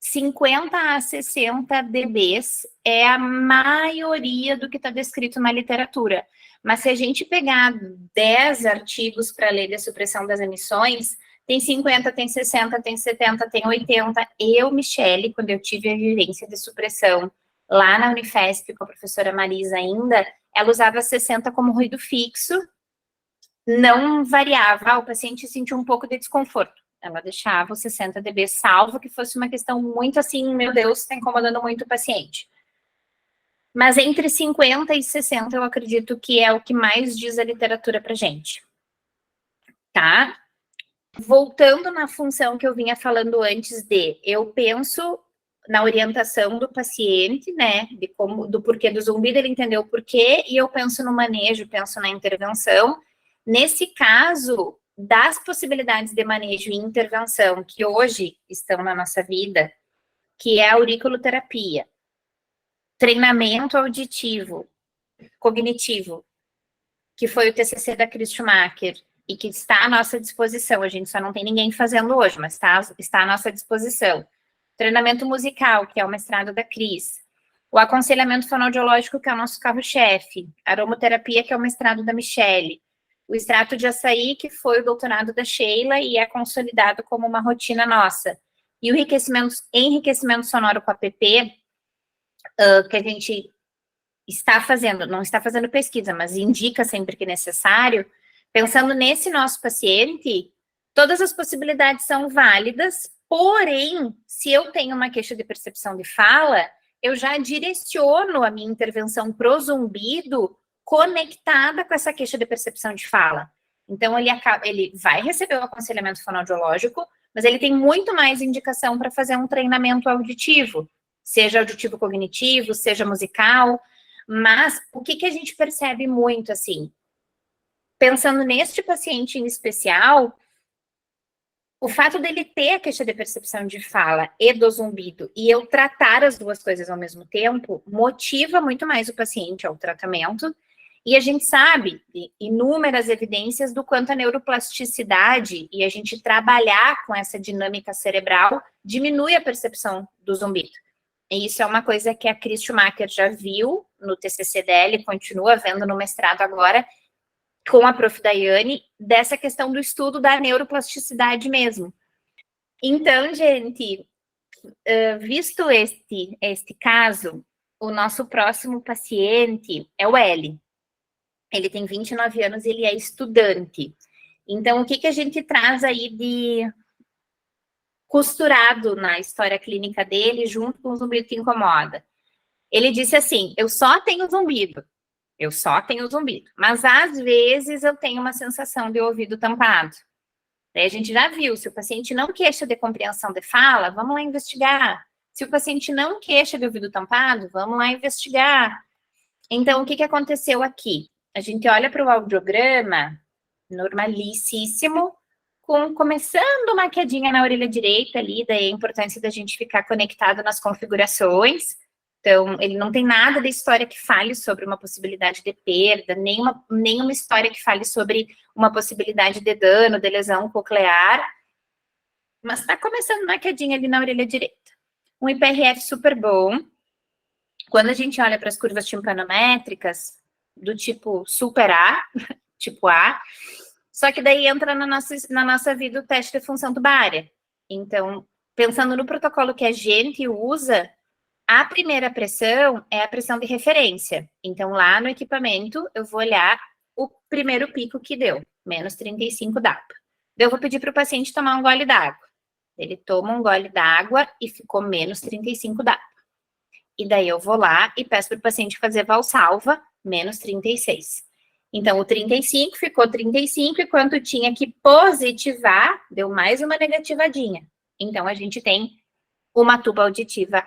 50 a 60 dB é a maioria do que está descrito na literatura. Mas se a gente pegar 10 artigos para ler de supressão das emissões, tem 50, tem 60, tem 70, tem 80. Eu, Michele, quando eu tive a vivência de supressão lá na Unifesp com a professora Marisa ainda, ela usava 60 como ruído fixo, não variava, o paciente sentia um pouco de desconforto. Ela deixava os 60 dB, salvo que fosse uma questão muito assim, meu Deus, está incomodando muito o paciente. Mas entre 50 e 60, eu acredito que é o que mais diz a literatura pra gente. Tá? Voltando na função que eu vinha falando antes eu penso na orientação do paciente, né, do porquê do zumbido, ele entendeu o porquê, e eu penso no manejo, penso na intervenção. Nesse caso, das possibilidades de manejo e intervenção que hoje estão na nossa vida, que é a auriculoterapia, treinamento auditivo, cognitivo, que foi o TCC da Cris Schumacher, e que está à nossa disposição, a gente só não tem ninguém fazendo hoje, mas está à nossa disposição. Treinamento musical, que é o mestrado da Cris. O aconselhamento fonoaudiológico, que é o nosso carro-chefe. Aromoterapia, que é o mestrado da Michele. O extrato de açaí, que foi o doutorado da Sheila e é consolidado como uma rotina nossa. E o enriquecimento sonoro com a app, que a gente está fazendo, não está fazendo pesquisa, mas indica sempre que necessário. Pensando nesse nosso paciente, todas as possibilidades são válidas, porém, se eu tenho uma queixa de percepção de fala, eu já direciono a minha intervenção pro zumbido conectada com essa queixa de percepção de fala. Então, ele vai receber o aconselhamento fonoaudiológico, mas ele tem muito mais indicação para fazer um treinamento auditivo, seja auditivo cognitivo, seja musical, mas o que a gente percebe muito, assim, pensando neste paciente em especial, o fato dele ter a queixa de percepção de fala e do zumbido, e eu tratar as duas coisas ao mesmo tempo, motiva muito mais o paciente ao tratamento, e a gente sabe de inúmeras evidências do quanto a neuroplasticidade e a gente trabalhar com essa dinâmica cerebral diminui a percepção do zumbido. E isso é uma coisa que a Cris Schumacher já viu no TCC dela e continua vendo no mestrado agora, com a prof. Daiane, dessa questão do estudo da neuroplasticidade mesmo. Então, gente, visto este caso, o nosso próximo paciente é o L. Ele tem 29 anos e ele é estudante. Então, o que a gente traz aí de costurado na história clínica dele, junto com o zumbido que incomoda. Ele disse assim, eu só tenho zumbido, mas às vezes eu tenho uma sensação de ouvido tampado. Daí a gente já viu, se o paciente não queixa de compreensão de fala, vamos lá investigar. Se o paciente não queixa de ouvido tampado, vamos lá investigar. Então, o que aconteceu aqui? A gente olha para o audiograma, normalíssimo, começando uma quedinha na orelha direita ali, daí a importância da gente ficar conectado nas configurações. Então, ele não tem nada da história que fale sobre uma possibilidade de perda, nenhuma história que fale sobre uma possibilidade de dano, de lesão coclear, mas está começando uma quedinha ali na orelha direita. Um IPRF super bom. Quando a gente olha para as curvas timpanométricas, do tipo super A, tipo A, só que daí entra na nossa vida o teste de função tubária. Então, pensando no protocolo que a gente usa, a primeira pressão é a pressão de referência. Então, lá no equipamento, eu vou olhar o primeiro pico que deu, menos 35 DAPA. Eu vou pedir para o paciente tomar um gole d'água. Ele toma um gole d'água e ficou menos 35 DAPA. E daí eu vou lá e peço para o paciente fazer valsalva, menos 36. Então, o 35 ficou 35, e quando tinha que positivar, deu mais uma negativadinha. Então, a gente tem uma tuba auditiva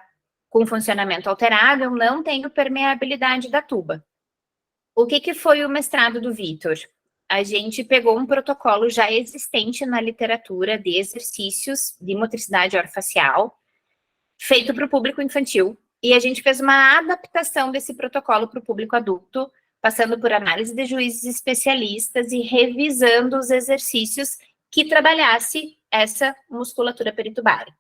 com funcionamento alterado, eu não tenho permeabilidade da tuba. O que foi o mestrado do Vitor? A gente pegou um protocolo já existente na literatura de exercícios de motricidade orofacial, feito para o público infantil, e a gente fez uma adaptação desse protocolo para o público adulto, passando por análise de juízes especialistas e revisando os exercícios que trabalhasse essa musculatura peritubária.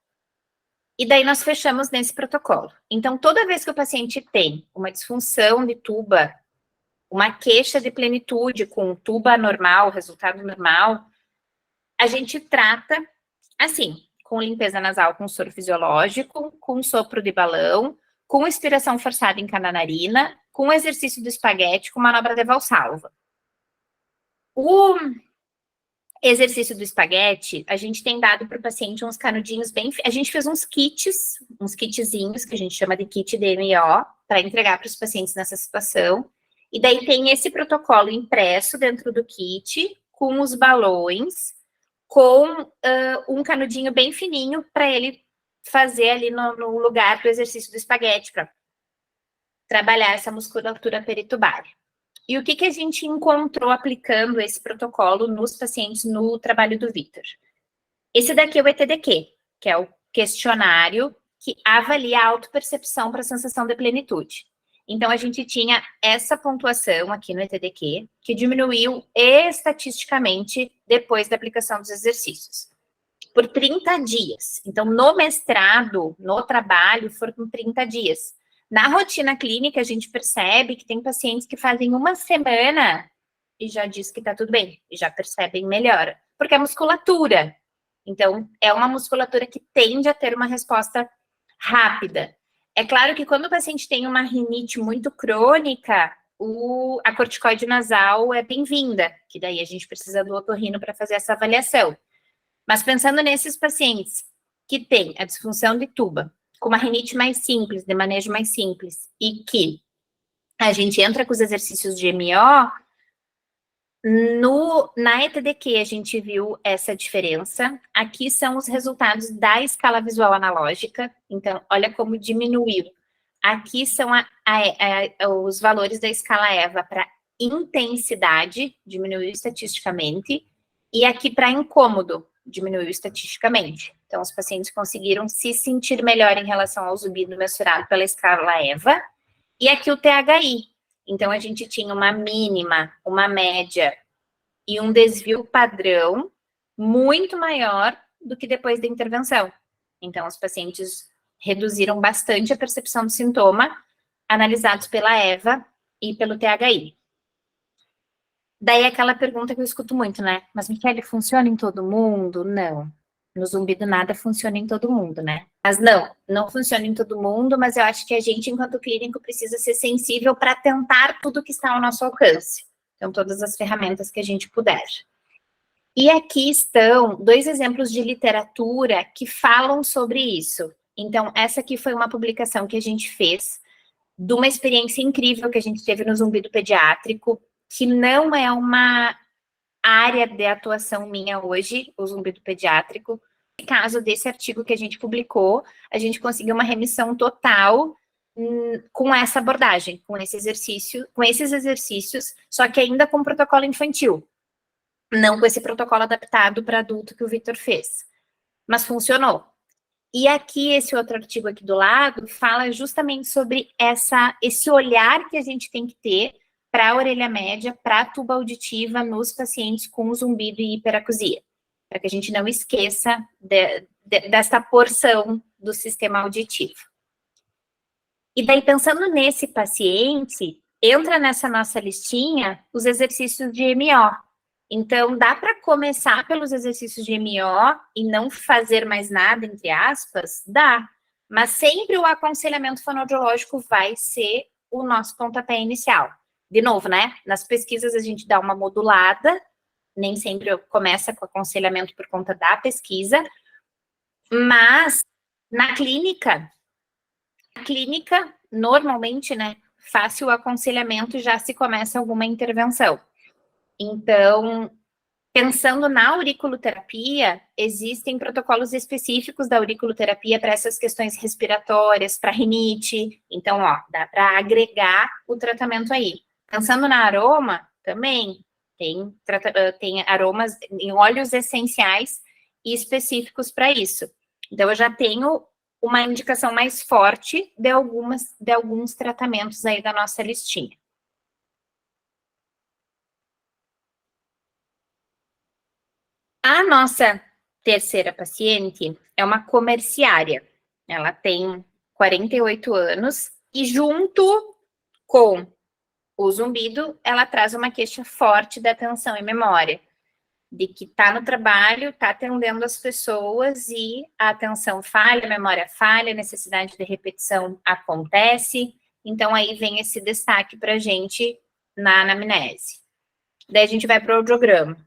E daí nós fechamos nesse protocolo. Então, toda vez que o paciente tem uma disfunção de tuba, uma queixa de plenitude com tuba anormal, resultado normal, a gente trata assim, com limpeza nasal com soro fisiológico, com sopro de balão, com expiração forçada em cananarina, com exercício do espaguete, com manobra de valsalva. O exercício do espaguete, a gente tem dado para o paciente uns canudinhos bem... A gente fez uns kitzinhos, que a gente chama de kit DMO, para entregar para os pacientes nessa situação. E daí tem esse protocolo impresso dentro do kit, com os balões, com um canudinho bem fininho para ele fazer ali no lugar do exercício do espaguete, para trabalhar essa musculatura peritubária. E o que a gente encontrou aplicando esse protocolo nos pacientes no trabalho do Vitor? Esse daqui é o ETDQ, que é o questionário que avalia a autopercepção para a sensação de plenitude. Então, a gente tinha essa pontuação aqui no ETDQ, que diminuiu estatisticamente depois da aplicação dos exercícios, por 30 dias. Então, no mestrado, no trabalho, foram 30 dias. Na rotina clínica, a gente percebe que tem pacientes que fazem uma semana e já diz que tá tudo bem, e já percebem melhora, porque é musculatura. Então, é uma musculatura que tende a ter uma resposta rápida. É claro que quando o paciente tem uma rinite muito crônica, a corticoide nasal é bem-vinda, que daí a gente precisa do otorrino para fazer essa avaliação. Mas pensando nesses pacientes que têm a disfunção de tuba, com uma rinite mais simples, de manejo mais simples, e que a gente entra com os exercícios de MO, na ETDQ a gente viu essa diferença. Aqui são os resultados da escala visual analógica, então olha como diminuiu. Aqui são os valores da escala EVA para intensidade, diminuiu estatisticamente, e aqui para incômodo, diminuiu estatisticamente. Então, os pacientes conseguiram se sentir melhor em relação ao zumbido mensurado pela escala EVA. E aqui o THI. Então, a gente tinha uma mínima, uma média e um desvio padrão muito maior do que depois da intervenção. Então, os pacientes reduziram bastante a percepção do sintoma, analisados pela EVA e pelo THI. Daí aquela pergunta que eu escuto muito, né? Mas, Michele, funciona em todo mundo? Não. No zumbido nada funciona em todo mundo, né? Mas não funciona em todo mundo, mas eu acho que a gente, enquanto clínico, precisa ser sensível para tentar tudo que está ao nosso alcance. Então, todas as ferramentas que a gente puder. E aqui estão 2 exemplos de literatura que falam sobre isso. Então, essa aqui foi uma publicação que a gente fez de uma experiência incrível que a gente teve no zumbido pediátrico, que não é uma área de atuação minha hoje, o zumbido pediátrico. No caso desse artigo que a gente publicou, a gente conseguiu uma remissão total com essa abordagem, com esses exercícios, só que ainda com protocolo infantil, não com esse protocolo adaptado para adulto que o Victor fez, mas funcionou. E aqui, esse outro artigo aqui do lado, fala justamente sobre esse olhar que a gente tem que ter para a orelha média, para a tuba auditiva nos pacientes com zumbido e hiperacusia, para que a gente não esqueça dessa porção do sistema auditivo. E daí, pensando nesse paciente, entra nessa nossa listinha os exercícios de MO. Então, dá para começar pelos exercícios de MO e não fazer mais nada, entre aspas? Dá. Mas sempre o aconselhamento fonoaudiológico vai ser o nosso pontapé inicial. De novo, né? Nas pesquisas a gente dá uma modulada, nem sempre começa com aconselhamento por conta da pesquisa, mas na clínica, normalmente, né, fácil o aconselhamento já se começa alguma intervenção. Então, pensando na auriculoterapia, existem protocolos específicos da auriculoterapia para essas questões respiratórias, para rinite. Então, ó, dá para agregar o tratamento aí. Pensando na aroma, também tem aromas em óleos essenciais e específicos para isso. Então, eu já tenho uma indicação mais forte de alguns tratamentos aí da nossa listinha. A nossa terceira paciente é uma comerciária. Ela tem 48 anos e junto com o zumbido, ela traz uma queixa forte da atenção e memória, de que está no trabalho, está atendendo as pessoas e a atenção falha, a memória falha, a necessidade de repetição acontece. Então, aí vem esse destaque para a gente na anamnese. Daí a gente vai para o audiograma.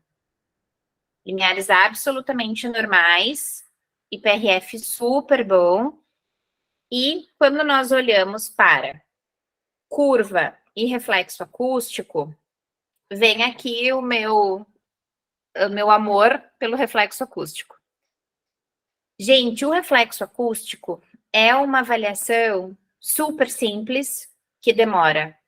Limiares absolutamente normais, IPRF super bom. E quando nós olhamos para curva e reflexo acústico, vem aqui o meu amor pelo reflexo acústico. Gente, o reflexo acústico é uma avaliação super simples, que demora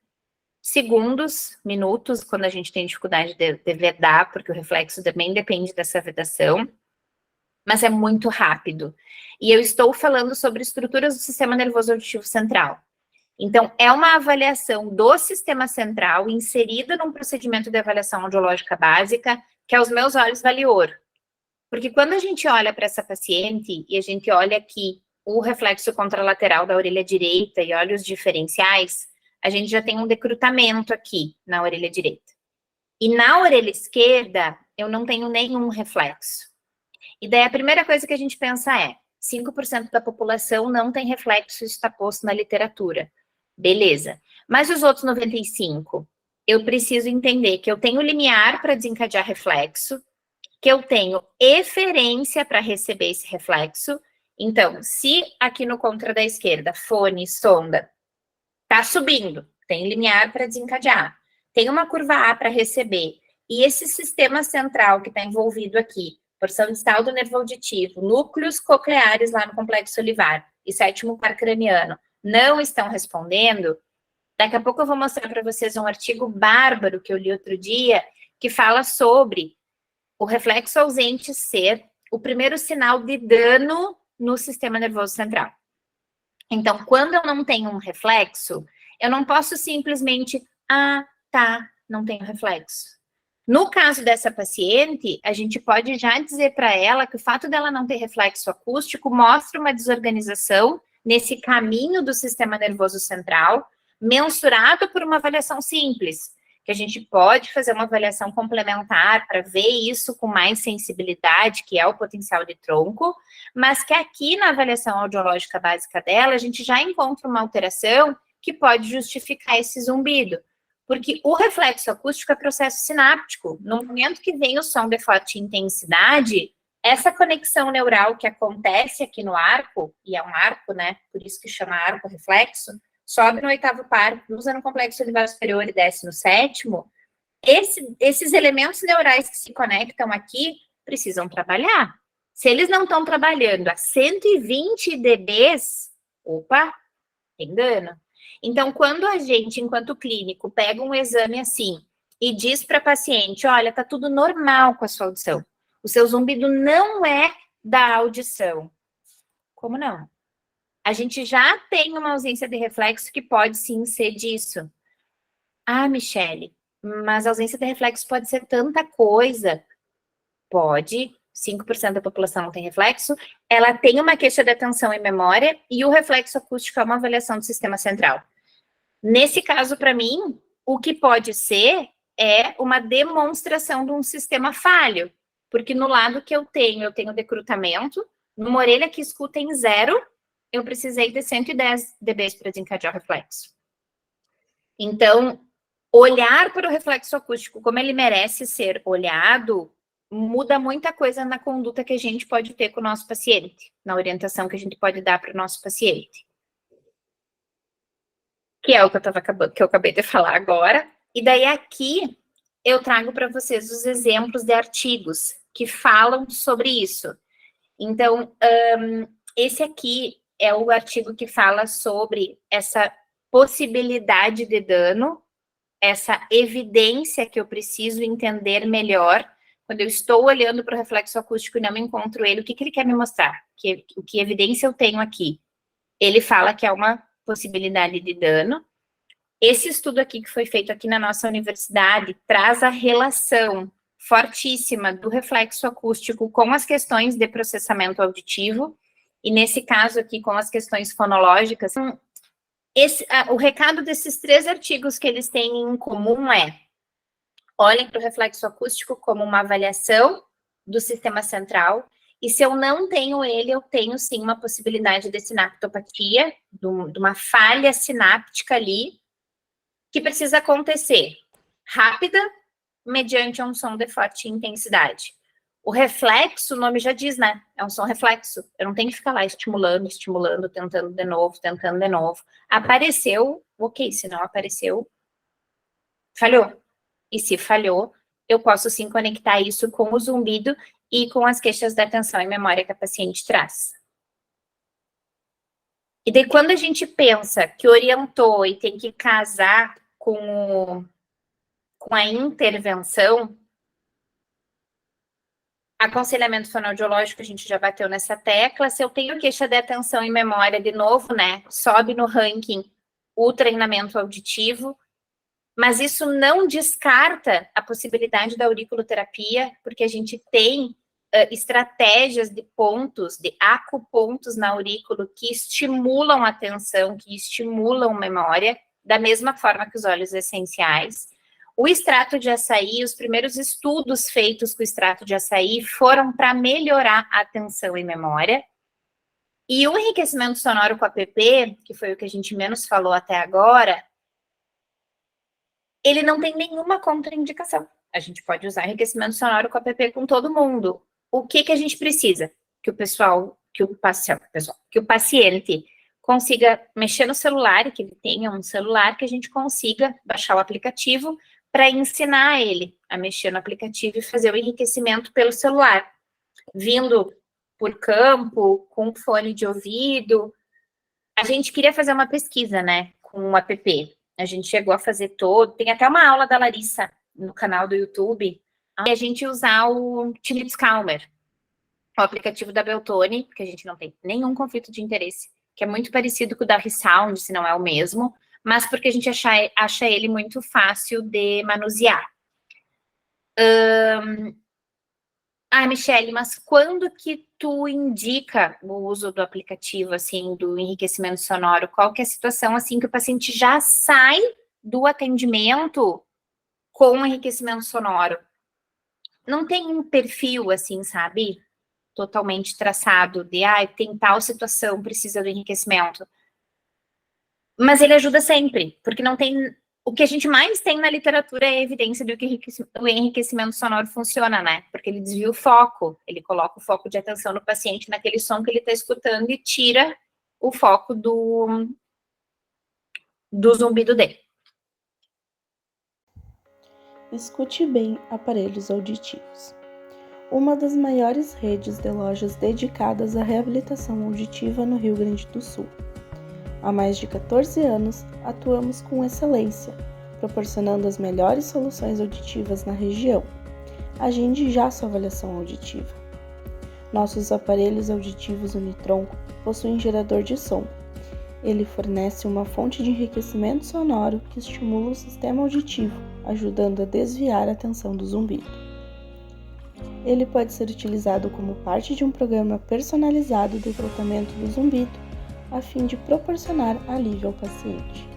segundos, minutos, quando a gente tem dificuldade de vedar, porque o reflexo também depende dessa vedação, mas é muito rápido. E eu estou falando sobre estruturas do sistema nervoso auditivo central. Então, é uma avaliação do sistema central inserida num procedimento de avaliação audiológica básica, que aos meus olhos vale ouro. Porque quando a gente olha para essa paciente e a gente olha aqui o reflexo contralateral da orelha direita e olha os diferenciais, a gente já tem um decrutamento aqui na orelha direita. E na orelha esquerda, eu não tenho nenhum reflexo. E daí a primeira coisa que a gente pensa é, 5% da população não tem reflexo, isso está posto na literatura. Beleza. Mas os outros 95%, eu preciso entender que eu tenho limiar para desencadear reflexo, que eu tenho eferência para receber esse reflexo. Então, se aqui no contra da esquerda, fone, sonda, tá subindo, tem limiar para desencadear, tem uma curva A para receber, e esse sistema central que está envolvido aqui, porção distal do nervo auditivo, núcleos cocleares lá no complexo olivar e sétimo par craniano, não estão respondendo, daqui a pouco eu vou mostrar para vocês um artigo bárbaro que eu li outro dia, que fala sobre o reflexo ausente ser o primeiro sinal de dano no sistema nervoso central. Então, quando eu não tenho um reflexo, eu não posso simplesmente, não tenho reflexo. No caso dessa paciente, a gente pode já dizer para ela que o fato dela não ter reflexo acústico mostra uma desorganização nesse caminho do sistema nervoso central, mensurado por uma avaliação simples, que a gente pode fazer uma avaliação complementar para ver isso com mais sensibilidade, que é o potencial de tronco, mas que aqui na avaliação audiológica básica dela, a gente já encontra uma alteração que pode justificar esse zumbido, Porque o reflexo acústico é processo sináptico. No momento que vem o som de forte intensidade, essa conexão neural que acontece aqui no arco, e é um arco, né? Por isso que chama arco reflexo, sobe no 8º par, cruza no complexo olivar superior e desce no 7º. Esses elementos neurais que se conectam aqui precisam trabalhar. Se eles não estão trabalhando a 120 dBs, opa, tem dano. Então, quando a gente, enquanto clínico, pega um exame assim e diz para a paciente, olha, tá tudo normal com a sua audição. O seu zumbido não é da audição. Como não? A gente já tem uma ausência de reflexo que pode sim ser disso. Ah, Michele, mas a ausência de reflexo pode ser tanta coisa. Pode, 5% da população não tem reflexo. Ela tem uma queixa de atenção e memória e o reflexo acústico é uma avaliação do sistema central. Nesse caso, para mim, o que pode ser é uma demonstração de um sistema falho. Porque no lado que eu tenho decrutamento, numa orelha que escuta em 0, eu precisei de 110 dBs para desencadear o reflexo. Então, olhar para o reflexo acústico como ele merece ser olhado, muda muita coisa na conduta que a gente pode ter com o nosso paciente, na orientação que a gente pode dar para o nosso paciente. Que é o que eu acabei de falar agora. E daí aqui eu trago para vocês os exemplos de artigos que falam sobre isso. Então, esse aqui é o artigo que fala sobre essa possibilidade de dano, essa evidência que eu preciso entender melhor. Quando eu estou olhando para o reflexo acústico e não encontro ele, o que ele quer me mostrar? Que evidência eu tenho aqui? Ele fala que é uma possibilidade de dano. Esse estudo aqui que foi feito aqui na nossa universidade traz a relação fortíssima do reflexo acústico com as questões de processamento auditivo, e nesse caso aqui com as questões fonológicas. O recado desses 3 artigos que eles têm em comum é: olhem para o reflexo acústico como uma avaliação do sistema central, e se eu não tenho ele, eu tenho sim uma possibilidade de sinaptopatia, de uma falha sináptica ali, que precisa acontecer rápida, mediante um som de forte intensidade. O reflexo, o nome já diz, né? É um som reflexo. Eu não tenho que ficar lá estimulando, tentando de novo. Apareceu, ok. Se não apareceu, falhou. E se falhou, eu posso sim conectar isso com o zumbido e com as queixas da atenção e memória que a paciente traz. E daí, quando a gente pensa que orientou e tem que casar com a intervenção, aconselhamento fonoaudiológico, a gente já bateu nessa tecla. Se eu tenho queixa de atenção e memória, de novo, né, sobe no ranking o treinamento auditivo, mas isso não descarta a possibilidade da auriculoterapia, porque a gente tem estratégias de pontos, de acupontos na aurícula que estimulam a atenção, que estimulam memória, da mesma forma que os óleos essenciais. O extrato de açaí, os primeiros estudos feitos com o extrato de açaí foram para melhorar a atenção e memória. E o enriquecimento sonoro com app, que foi o que a gente menos falou até agora, ele não tem nenhuma contraindicação. A gente pode usar enriquecimento sonoro com app com todo mundo. O que a gente precisa? Que o paciente consiga mexer no celular, que ele tenha um celular, que a gente consiga baixar o aplicativo para ensinar ele a mexer no aplicativo e fazer o enriquecimento pelo celular, vindo por campo, com fone de ouvido. A gente queria fazer uma pesquisa, né, com o app. A gente chegou a fazer todo, tem até uma aula da Larissa no canal do YouTube, e a gente usar o Tinnitus Calmer, o aplicativo da Beltone, porque a gente não tem nenhum conflito de interesse, que é muito parecido com o da ReSound, se não é o mesmo, mas porque a gente acha ele muito fácil de manusear. Michele, mas quando que tu indica o uso do aplicativo, assim, do enriquecimento sonoro? Qual que é a situação, assim, que o paciente já sai do atendimento com o enriquecimento sonoro? Não tem um perfil, assim, sabe? Totalmente traçado de, tem tal situação, precisa do enriquecimento. Mas ele ajuda sempre, porque não tem O que a gente mais tem na literatura é a evidência de que o enriquecimento sonoro funciona, né? Porque ele desvia o foco, ele coloca o foco de atenção no paciente naquele som que ele está escutando e tira o foco do zumbido dele.
Escute bem aparelhos auditivos. Uma das maiores redes de lojas dedicadas à reabilitação auditiva no Rio Grande do Sul. Há mais de 14 anos, atuamos com excelência, proporcionando as melhores soluções auditivas na região. Agende já sua avaliação auditiva. Nossos aparelhos auditivos Unitronco possuem gerador de som. Ele fornece uma fonte de enriquecimento sonoro que estimula o sistema auditivo, ajudando a desviar a atenção do zumbido. Ele pode ser utilizado como parte de um programa personalizado de tratamento do zumbido, a fim de proporcionar alívio ao paciente.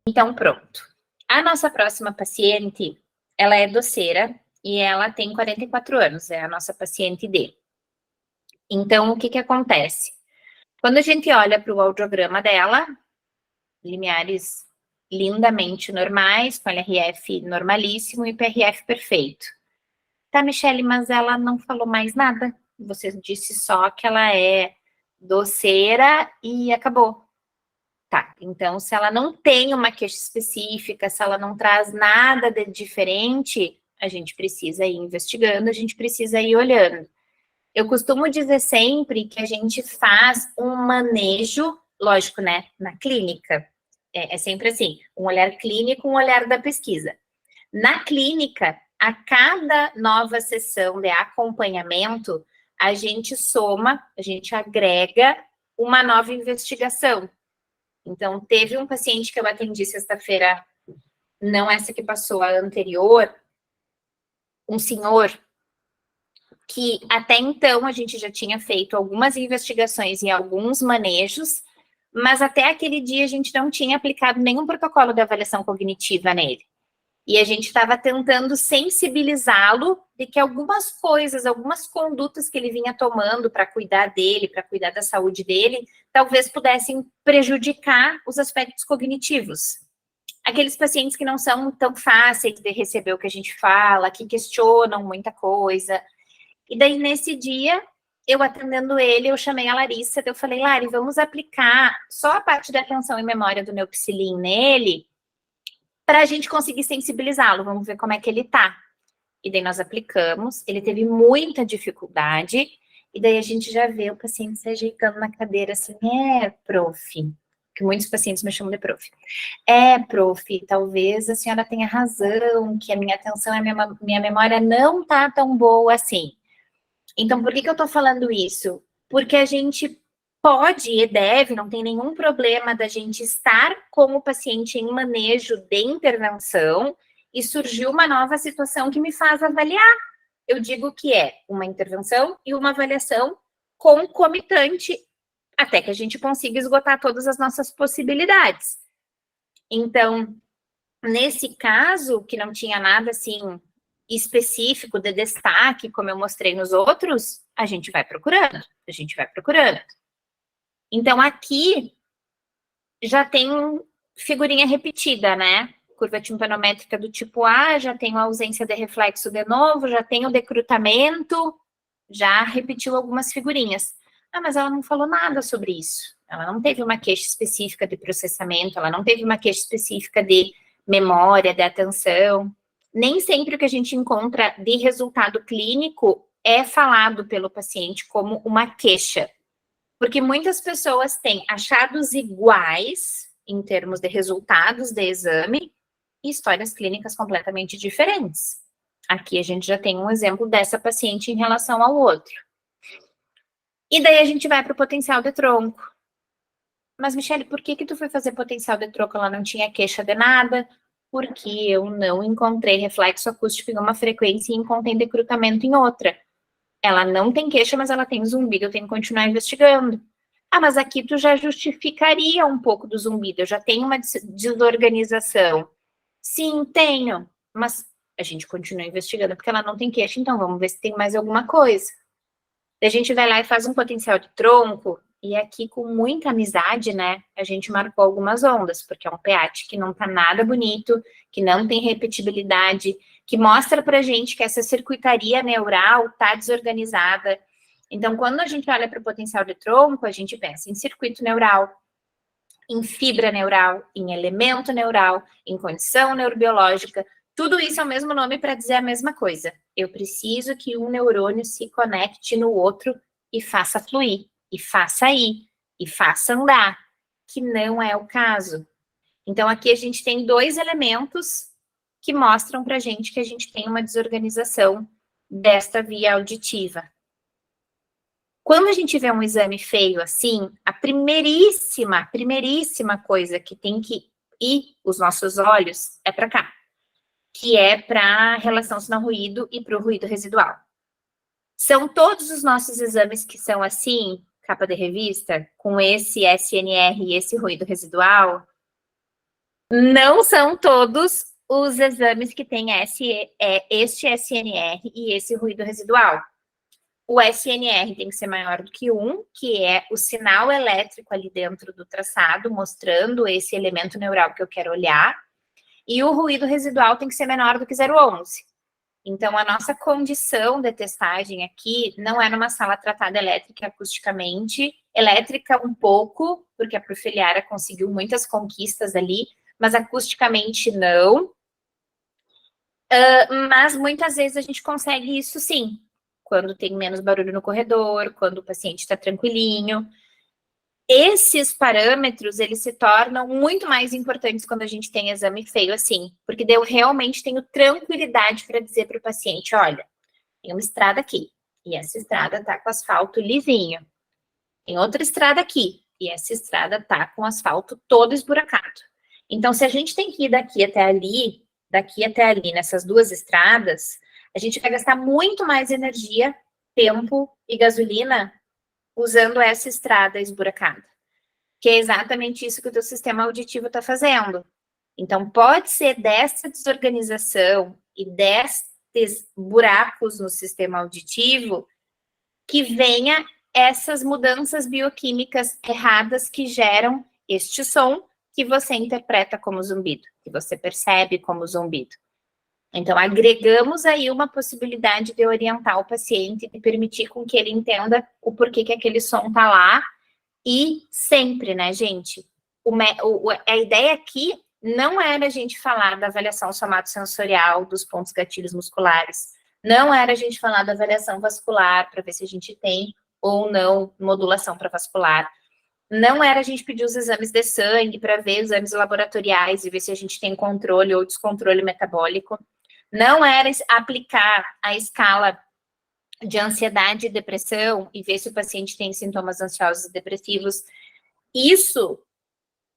Então, pronto. A nossa próxima paciente, ela é doceira e ela tem 44 anos, é a nossa paciente D. Então, o que acontece? Quando a gente olha para o audiograma dela, limiares lindamente normais, com LRF normalíssimo e PRF perfeito. Tá, Michele, mas ela não falou mais nada. Você disse só que ela é doceira e acabou. Tá, então se ela não tem uma queixa específica, se ela não traz nada de diferente, a gente precisa ir investigando, a gente precisa ir olhando. Eu costumo dizer sempre que a gente faz um manejo, lógico, né, na clínica. É sempre assim, um olhar clínico, um olhar da pesquisa. Na clínica, a cada nova sessão de acompanhamento, a gente soma, a gente agrega uma nova investigação. Então, teve um paciente que eu atendi sexta-feira, não essa que passou, a anterior, um senhor que até então a gente já tinha feito algumas investigações e alguns manejos, mas até aquele dia a gente não tinha aplicado nenhum protocolo de avaliação cognitiva nele. E a gente estava tentando sensibilizá-lo de que algumas coisas, algumas condutas que ele vinha tomando para cuidar dele, para cuidar da saúde dele, talvez pudessem prejudicar os aspectos cognitivos. Aqueles pacientes que não são tão fáceis de receber o que a gente fala, que questionam muita coisa. E daí, nesse dia, eu atendendo ele, eu chamei a Larissa, eu falei, Lari, vamos aplicar só a parte da atenção e memória do Neopsilin nele, para a gente conseguir sensibilizá-lo, vamos ver como é que ele tá. E daí nós aplicamos, ele teve muita dificuldade, e daí a gente já vê o paciente se ajeitando na cadeira assim, prof, que muitos pacientes me chamam de prof. Prof, talvez a senhora tenha razão, que a minha atenção e a minha memória não tá tão boa assim. Então, por que eu tô falando isso? Porque a gente pode e deve, não tem nenhum problema da gente estar com o paciente em manejo de intervenção e surgiu uma nova situação que me faz avaliar. Eu digo que é uma intervenção e uma avaliação concomitante até que a gente consiga esgotar todas as nossas possibilidades. Então, nesse caso, que não tinha nada assim específico de destaque, como eu mostrei nos outros, a gente vai procurando. Então, aqui já tem figurinha repetida, né? Curva timpanométrica do tipo A, já tenho a ausência de reflexo de novo, já tenho decrutamento, já repetiu algumas figurinhas. Ah, mas ela não falou nada sobre isso. Ela não teve uma queixa específica de processamento, ela não teve uma queixa específica de memória, de atenção. Nem sempre o que a gente encontra de resultado clínico é falado pelo paciente como uma queixa. Porque muitas pessoas têm achados iguais em termos de resultados de exame e histórias clínicas completamente diferentes. Aqui a gente já tem um exemplo dessa paciente em relação ao outro. E daí a gente vai para o potencial de tronco. Mas, Michele, por que tu foi fazer potencial de tronco? Ela não tinha queixa de nada, porque eu não encontrei reflexo acústico em uma frequência e encontrei decrutamento em outra. Ela não tem queixa, mas ela tem zumbido, eu tenho que continuar investigando. Ah, mas aqui tu já justificaria um pouco do zumbido, eu já tenho uma desorganização. Sim, tenho, mas a gente continua investigando porque ela não tem queixa, então vamos ver se tem mais alguma coisa. A gente vai lá e faz um potencial de tronco E aqui, com muita amizade, né, a gente marcou algumas ondas, porque é um PEAT que não tá nada bonito, que não tem repetibilidade, que mostra pra gente que essa circuitaria neural tá desorganizada. Então, quando a gente olha para o potencial de tronco, a gente pensa em circuito neural, em fibra neural, em elemento neural, em condição neurobiológica. Tudo isso é o mesmo nome para dizer a mesma coisa. Eu preciso que um neurônio se conecte no outro e faça fluir, e faça ir, e faça andar, que não é o caso. Então, aqui a gente tem dois elementos que mostram para a gente que a gente tem uma desorganização desta via auditiva. Quando a gente vê um exame feio assim, a primeiríssima coisa que tem que ir os nossos olhos é para cá, que é para a relação sinal-ruído e para o ruído residual. São todos os nossos exames que são assim, capa de revista, com esse SNR e esse ruído residual? Não são todos os exames que têm este SNR e esse ruído residual. O SNR tem que ser maior do que 1, que é o sinal elétrico ali dentro do traçado, mostrando esse elemento neural que eu quero olhar. E o ruído residual tem que ser menor do que 0,11. Então, a nossa condição de testagem aqui não é numa sala tratada elétrica acusticamente, elétrica um pouco, porque a Profiliara conseguiu muitas conquistas ali, mas acusticamente não. Mas muitas vezes a gente consegue isso sim, quando tem menos barulho no corredor, quando o paciente está tranquilinho. Esses parâmetros, eles se tornam muito mais importantes quando a gente tem exame feio assim, porque eu realmente tenho tranquilidade para dizer para o paciente, olha, tem uma estrada aqui, e essa estrada está com asfalto lisinho. Tem outra estrada aqui, e essa estrada está com asfalto todo esburacado. Então, se a gente tem que ir daqui até ali, nessas duas estradas, a gente vai gastar muito mais energia, tempo e gasolina usando essa estrada esburacada. Que é exatamente isso que o teu sistema auditivo está fazendo. Então, pode ser dessa desorganização e destes buracos no sistema auditivo que venha essas mudanças bioquímicas erradas que geram este som que você interpreta como zumbido, que você percebe como zumbido. Então, agregamos aí uma possibilidade de orientar o paciente e permitir com que ele entenda o porquê que aquele som está lá. E sempre, né, gente? A ideia aqui não era a gente falar da avaliação somatosensorial dos pontos gatilhos musculares. Não era a gente falar da avaliação vascular para ver se a gente tem ou não modulação para vascular. Não era a gente pedir os exames de sangue para ver exames laboratoriais e ver se a gente tem controle ou descontrole metabólico. Não era aplicar a escala de ansiedade e depressão e ver se o paciente tem sintomas ansiosos e depressivos. Isso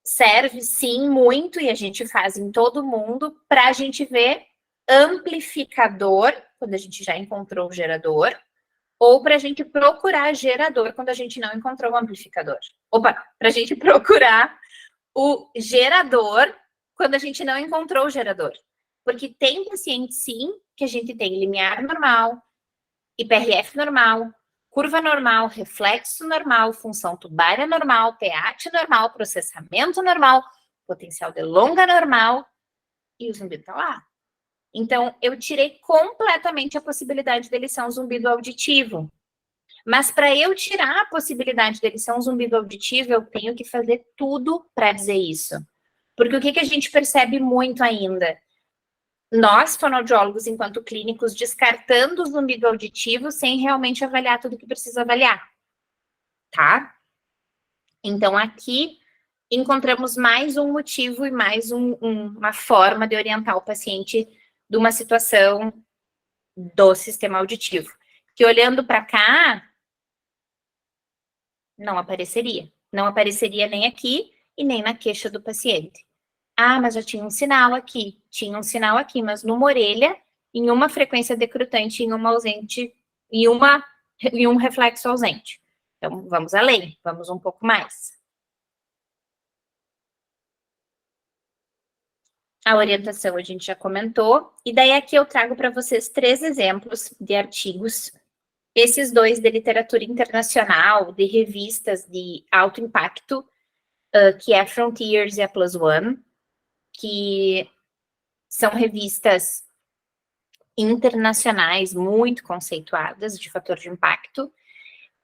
serve, sim, muito, e a gente faz em todo mundo, para a gente ver amplificador, quando a gente já encontrou o gerador, ou para a gente procurar gerador quando a gente não encontrou o amplificador. Opa, para a gente procurar o gerador quando a gente não encontrou o gerador. Porque tem paciente, sim, que a gente tem limiar normal, IPRF normal, curva normal, reflexo normal, função tubária normal, PEAT normal, processamento normal, potencial de longa normal, e o zumbido tá lá. Então, eu tirei completamente a possibilidade dele ser um zumbido auditivo. Mas para eu tirar a possibilidade dele ser um zumbido auditivo, eu tenho que fazer tudo para dizer isso. Porque o que a gente percebe muito ainda? Nós, fonoaudiólogos, enquanto clínicos, descartando o zumbido auditivo sem realmente avaliar tudo que precisa avaliar, tá? Então, aqui encontramos mais um motivo e mais uma forma de orientar o paciente de uma situação do sistema auditivo. Que olhando para cá, não apareceria. Não apareceria nem aqui e nem na queixa do paciente. Ah, mas já tinha um sinal aqui. Tinha um sinal aqui, mas numa orelha, em uma frequência decrutante, em uma ausente, em um reflexo ausente. Então, vamos além, vamos um pouco mais. A orientação a gente já comentou. E daí aqui eu trago para vocês 3 exemplos de artigos Esses dois de literatura internacional, de revistas de alto impacto, que é a Frontiers e a Plus One, que são revistas internacionais muito conceituadas de fator de impacto,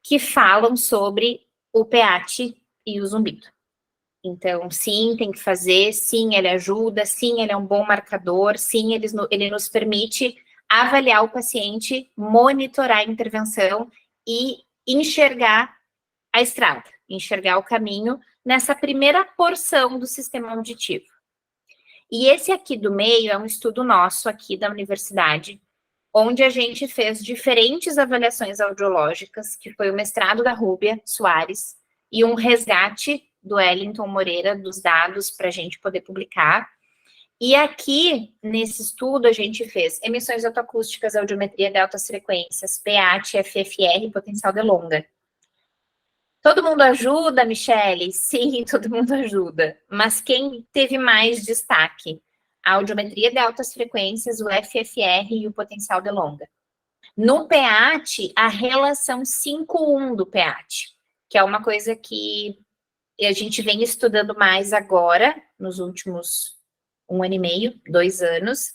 que falam sobre o pH e o zumbido. Então, sim, tem que fazer, sim, ele ajuda, sim, ele é um bom marcador, sim, ele nos permite avaliar o paciente, monitorar a intervenção e enxergar a estrada, enxergar o caminho nessa primeira porção do sistema auditivo. E esse aqui do meio é um estudo nosso aqui da universidade, onde a gente fez diferentes avaliações audiológicas, que foi o mestrado da Rúbia Soares e um resgate do Wellington Moreira dos dados para a gente poder publicar. E aqui, nesse estudo, a gente fez emissões autoacústicas, audiometria de altas frequências, PAT, FFR, potencial de longa. Todo mundo ajuda, Michele? Sim, todo mundo ajuda. Mas quem teve mais destaque? A audiometria de altas frequências, o FFR e o potencial de longa. No PAT, a relação 5:1 do PAT, que é uma coisa que a gente vem estudando mais agora, nos últimos 1 ano e meio, 2 anos,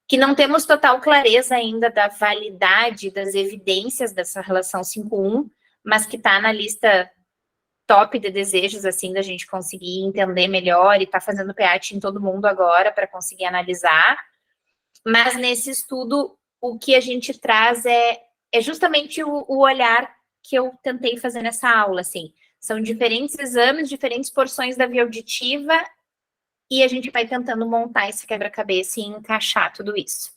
que não temos total clareza ainda da validade das evidências dessa relação 5:1, mas que está na lista top de desejos, assim, da gente conseguir entender melhor, e tá fazendo PAT em todo mundo agora para conseguir analisar. Mas nesse estudo, o que a gente traz é justamente o olhar que eu tentei fazer nessa aula, assim. São diferentes exames, diferentes porções da via auditiva, e a gente vai tentando montar esse quebra-cabeça e encaixar tudo isso.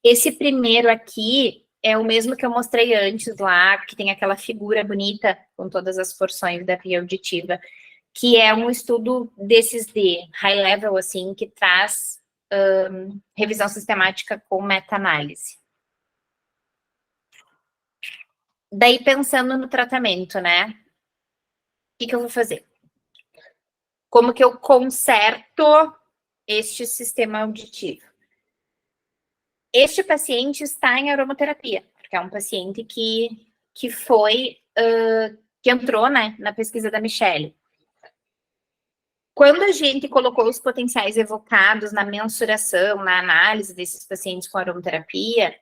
Esse primeiro aqui é o mesmo que eu mostrei antes lá, que tem aquela figura bonita com todas as porções da via auditiva, que é um estudo desses de high level, assim, que traz revisão sistemática com meta-análise. Daí, pensando no tratamento, né? O que eu vou fazer? Como que eu conserto este sistema auditivo? Este paciente está em aromaterapia, porque é um paciente que foi, que entrou, né, na pesquisa da Michele. Quando a gente colocou os potenciais evocados na mensuração, na análise desses pacientes com aromaterapia,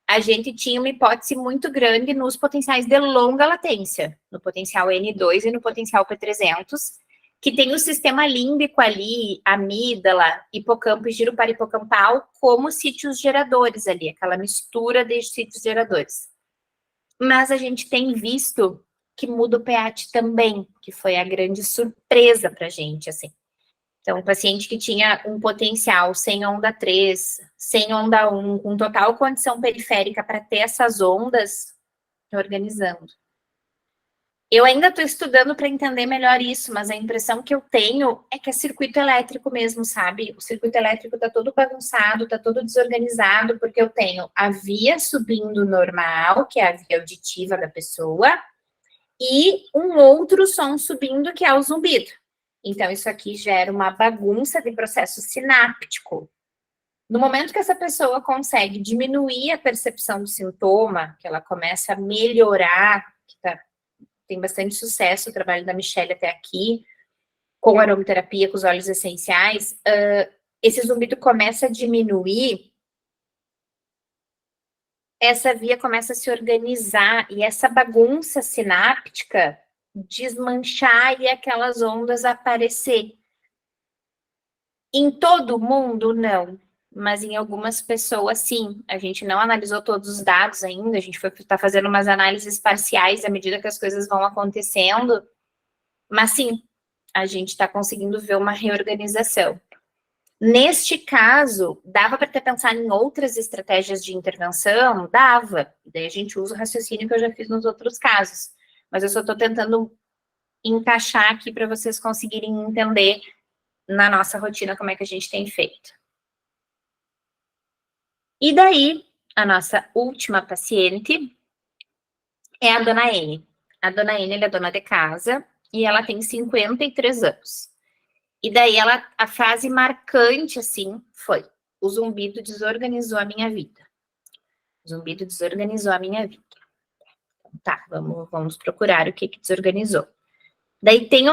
a gente tinha uma hipótese muito grande nos potenciais de longa latência, no potencial N2 e no potencial P300, que tem o sistema límbico ali, amígdala, hipocampo e giro parahipocampal, como sítios geradores ali, aquela mistura de sítios geradores. Mas a gente tem visto que muda o PAT também, que foi a grande surpresa para a gente, assim. Então, um paciente que tinha um potencial sem onda 3, sem onda 1, com total condição periférica para ter essas ondas, organizando. Eu ainda estou estudando para entender melhor isso, mas a impressão que eu tenho é que é circuito elétrico mesmo, sabe? O circuito elétrico está todo bagunçado, está todo desorganizado, porque eu tenho a via subindo normal, que é a via auditiva da pessoa, e um outro som subindo, que é o zumbido. Então, isso aqui gera uma bagunça de processo sináptico. No momento que essa pessoa consegue diminuir a percepção do sintoma, que ela começa a melhorar, que tem bastante sucesso o trabalho da Michele até aqui, com aromaterapia, com os óleos essenciais, esse zumbido começa a diminuir, essa via começa a se organizar, e essa bagunça sináptica desmanchar e aquelas ondas aparecer. Em todo mundo, não. Mas em algumas pessoas, sim. A gente não analisou todos os dados ainda, a gente tá fazendo umas análises parciais à medida que as coisas vão acontecendo. Mas, sim, a gente está conseguindo ver uma reorganização. Neste caso, dava para ter pensado em outras estratégias de intervenção? Dava. Daí a gente usa o raciocínio que eu já fiz nos outros casos. Mas eu só estou tentando encaixar aqui para vocês conseguirem entender na nossa rotina como é que a gente tem feito. E daí, a nossa última paciente é a dona N. A dona N, ela é dona de casa e ela tem 53 anos. E daí, a frase marcante, assim, foi: o zumbido desorganizou a minha vida. Zumbido desorganizou a minha vida. Tá, vamos procurar o que desorganizou. Daí tem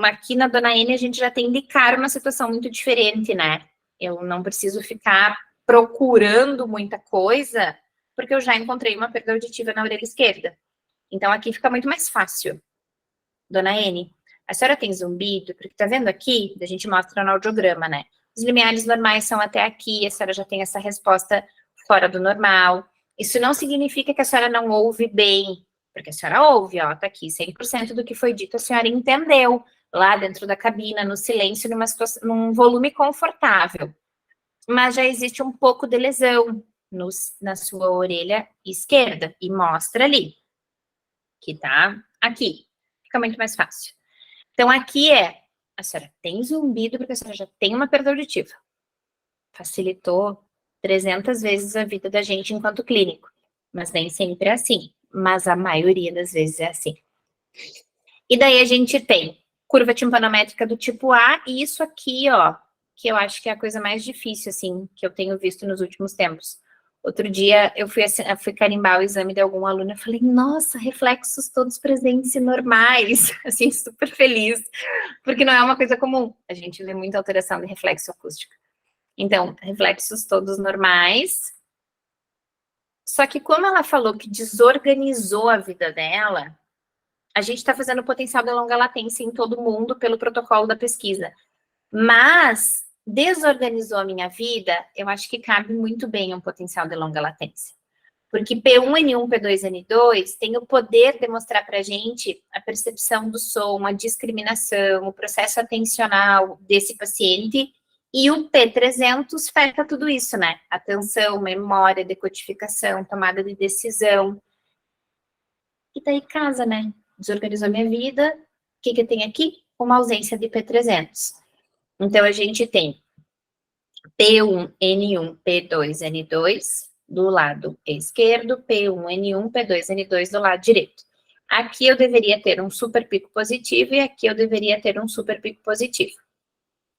aqui na Dona N, a gente já tem de cara uma situação muito diferente, né? Eu não preciso ficar procurando muita coisa, porque eu já encontrei uma perda auditiva na orelha esquerda. Então, aqui fica muito mais fácil. Dona N, a senhora tem zumbido? Porque tá vendo aqui, a gente mostra no audiograma, né? Os limiares normais são até aqui, a senhora já tem essa resposta fora do normal. Isso não significa que a senhora não ouve bem, porque a senhora ouve, ó, tá aqui, 100% do que foi dito a senhora entendeu, lá dentro da cabina, no silêncio, num volume confortável. Mas já existe um pouco de lesão na sua orelha esquerda, e mostra ali, que tá aqui. Fica muito mais fácil. Então, aqui a senhora tem zumbido porque a senhora já tem uma perda auditiva. Facilitou 300 vezes a vida da gente enquanto clínico. Mas nem sempre é assim. Mas a maioria das vezes é assim. E daí a gente tem curva timpanométrica do tipo A, e isso aqui, ó, que eu acho que é a coisa mais difícil, assim, que eu tenho visto nos últimos tempos. Outro dia eu fui carimbar o exame de algum aluno e falei, nossa, reflexos todos presentes e normais, assim, super feliz, porque não é uma coisa comum, a gente vê muita alteração de reflexo acústico. Então, reflexos todos normais, só que como ela falou que desorganizou a vida dela, a gente está fazendo potencial de longa latência em todo mundo pelo protocolo da pesquisa, mas desorganizou a minha vida, eu acho que cabe muito bem um potencial de longa latência. Porque P1N1, P2N2 tem o poder de mostrar para a gente a percepção do som, a discriminação, o processo atencional desse paciente, e o P300 fecha tudo isso, né? Atenção, memória, decodificação, tomada de decisão. E daí casa, né? Desorganizou a minha vida. O que tem aqui? Uma ausência de P300. Então, a gente tem P1N1, P2N2 do lado esquerdo, P1N1, P2N2 do lado direito. Aqui eu deveria ter um super pico positivo e aqui eu deveria ter um super pico positivo,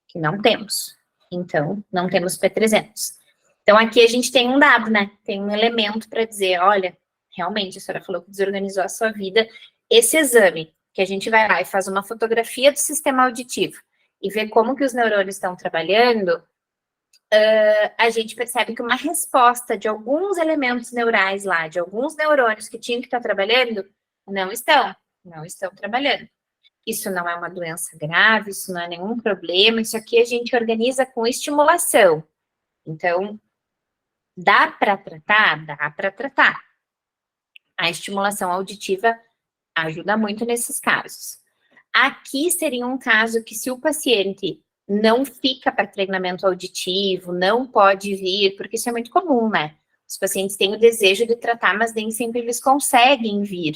que não temos. Então, não temos P300. Então, aqui a gente tem um dado, né? Tem um elemento para dizer, olha, realmente, a senhora falou que desorganizou a sua vida. Esse exame, que a gente vai lá e faz uma fotografia do sistema auditivo e vê como que os neurônios estão trabalhando, a gente percebe que uma resposta de alguns elementos neurais lá, de alguns neurônios que tinham que estar trabalhando, não estão trabalhando. Isso não é uma doença grave, isso não é nenhum problema, isso aqui a gente organiza com estimulação. Então, dá para tratar? Dá para tratar. A estimulação auditiva ajuda muito nesses casos. Aqui seria um caso que se o paciente não fica para treinamento auditivo, não pode vir, porque isso é muito comum, né? Os pacientes têm o desejo de tratar, mas nem sempre eles conseguem vir.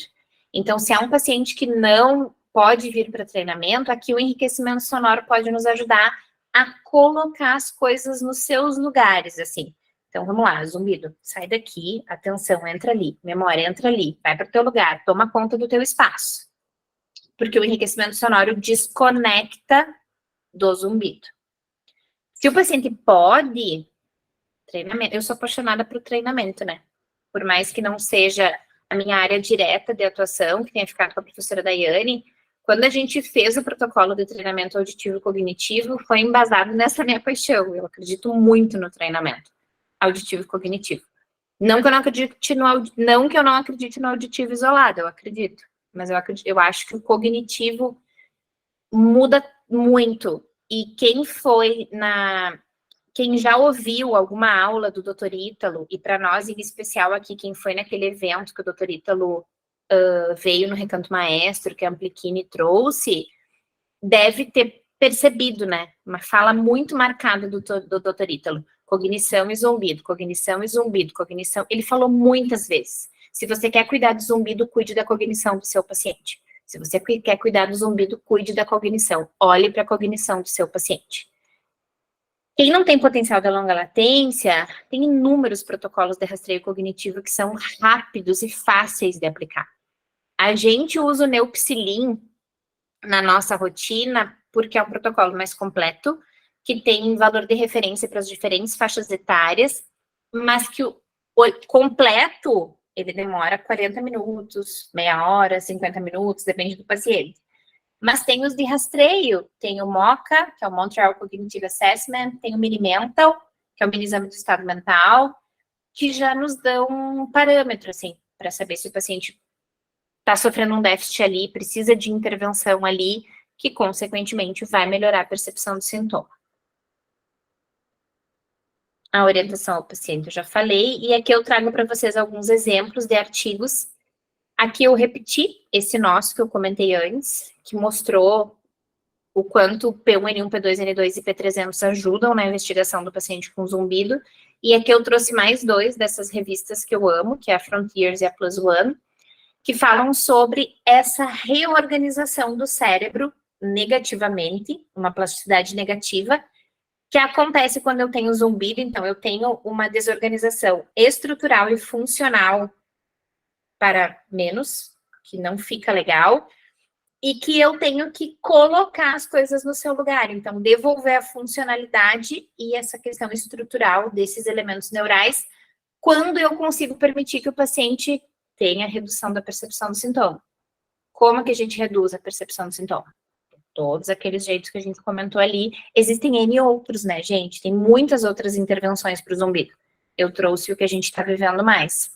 Então, se há um paciente que não pode vir para treinamento, aqui o enriquecimento sonoro pode nos ajudar a colocar as coisas nos seus lugares, assim. Então, vamos lá, zumbido, sai daqui, atenção, entra ali, memória, entra ali, vai para o teu lugar, toma conta do teu espaço. Porque o enriquecimento sonoro desconecta do zumbido. Se o paciente pode, treinamento, eu sou apaixonada por treinamento, né? Por mais que não seja a minha área direta de atuação, que tenha ficado com a professora Daiane, quando a gente fez o protocolo de treinamento auditivo e cognitivo, foi embasado nessa minha paixão. Eu acredito muito no treinamento auditivo e cognitivo. Não que eu não acredite no auditivo isolado, eu acredito. Mas eu acho que o cognitivo muda muito. E quem já ouviu alguma aula do Dr. Ítalo, e para nós em especial aqui, quem foi naquele evento que o Dr. Ítalo veio no Recanto Maestro, que a Ampliquini trouxe, deve ter percebido, né? Uma fala muito marcada do Dr. Ítalo. Cognição e zumbido, cognição e zumbido, cognição. Ele falou muitas vezes. Se você quer cuidar do zumbido, cuide da cognição do seu paciente. Se você quer cuidar do zumbido, cuide da cognição. Olhe para a cognição do seu paciente. Quem não tem potencial de longa latência, tem inúmeros protocolos de rastreio cognitivo que são rápidos e fáceis de aplicar. A gente usa o Neupsilin na nossa rotina porque é um protocolo mais completo, que tem valor de referência para as diferentes faixas etárias, mas que o completo, ele demora 40 minutos, meia hora, 50 minutos, depende do paciente. Mas tem os de rastreio, tem o MoCA, que é o Montreal Cognitive Assessment, tem o Mini-Mental, que é o mini exame do estado mental, que já nos dão um parâmetro, assim, para saber se o paciente está sofrendo um déficit ali, precisa de intervenção ali, que consequentemente vai melhorar a percepção do sintoma. A orientação ao paciente eu já falei, e aqui eu trago para vocês alguns exemplos de artigos. Aqui eu repeti esse nosso que eu comentei antes, que mostrou o quanto P1N1, P2N2 e P300 ajudam na investigação do paciente com zumbido. E aqui eu trouxe mais 2 dessas revistas que eu amo, que é a Frontiers e a Plus One, que falam sobre essa reorganização do cérebro negativamente, uma plasticidade negativa, que acontece quando eu tenho zumbido. Então, eu tenho uma desorganização estrutural e funcional para menos, que não fica legal, e que eu tenho que colocar as coisas no seu lugar. Então, devolver a funcionalidade e essa questão estrutural desses elementos neurais, quando eu consigo permitir que o paciente tenha redução da percepção do sintoma. Como que a gente reduz a percepção do sintoma? Todos aqueles jeitos que a gente comentou ali. Existem N outros, né, gente? Tem muitas outras intervenções para o zumbido. Eu trouxe o que a gente está vivendo mais.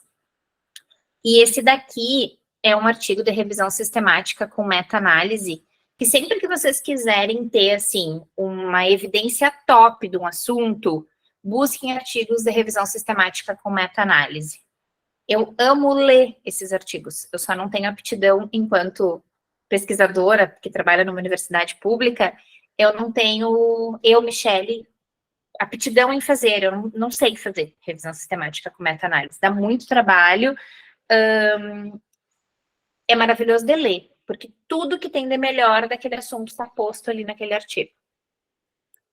E esse daqui é um artigo de revisão sistemática com meta-análise, que sempre que vocês quiserem ter, assim, uma evidência top de um assunto, busquem artigos de revisão sistemática com meta-análise. Eu amo ler esses artigos, eu só não tenho aptidão enquanto pesquisadora, que trabalha numa universidade pública, eu não tenho, Michele, aptidão em fazer, eu não sei fazer revisão sistemática com meta-análise, dá muito trabalho, é maravilhoso de ler, porque tudo que tem de melhor daquele assunto está posto ali naquele artigo.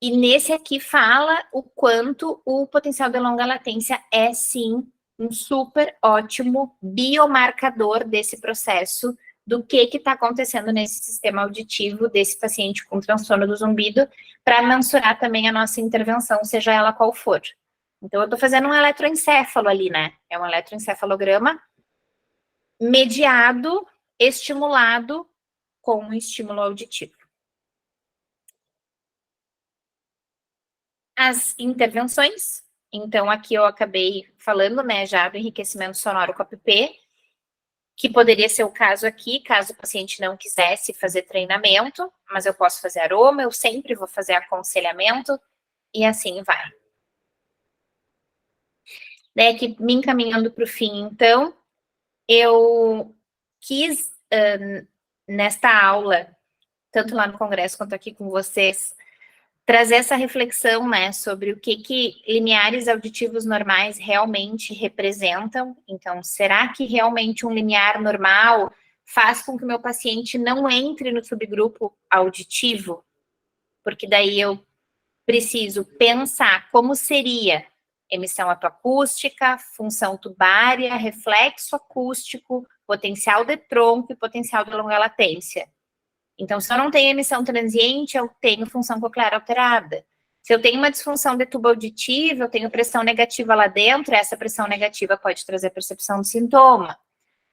E nesse aqui fala o quanto o potencial de longa latência é, sim, um super ótimo biomarcador desse processo, do que está acontecendo nesse sistema auditivo desse paciente com transtorno do zumbido, para mensurar também a nossa intervenção, seja ela qual for. Então, eu estou fazendo um eletroencefalo ali, né? É um eletroencefalograma mediado, estimulado com um estímulo auditivo. As intervenções, então aqui eu acabei falando, né, já do enriquecimento sonoro com app, que poderia ser o caso aqui, caso o paciente não quisesse fazer treinamento, mas eu posso fazer aroma, eu sempre vou fazer aconselhamento, e assim vai. Daí aqui, me encaminhando para o fim, então, eu quis, nesta aula, tanto lá no congresso quanto aqui com vocês, trazer essa reflexão, né, sobre o que limiares auditivos normais realmente representam. Então, será que realmente um limiar normal faz com que o meu paciente não entre no subgrupo auditivo? Porque daí eu preciso pensar como seria emissão apoacústica, função tubária, reflexo acústico, potencial de tronco e potencial de longa latência. Então, se eu não tenho emissão transiente, eu tenho função coclear alterada. Se eu tenho uma disfunção de tubo auditivo, eu tenho pressão negativa lá dentro, essa pressão negativa pode trazer percepção do sintoma.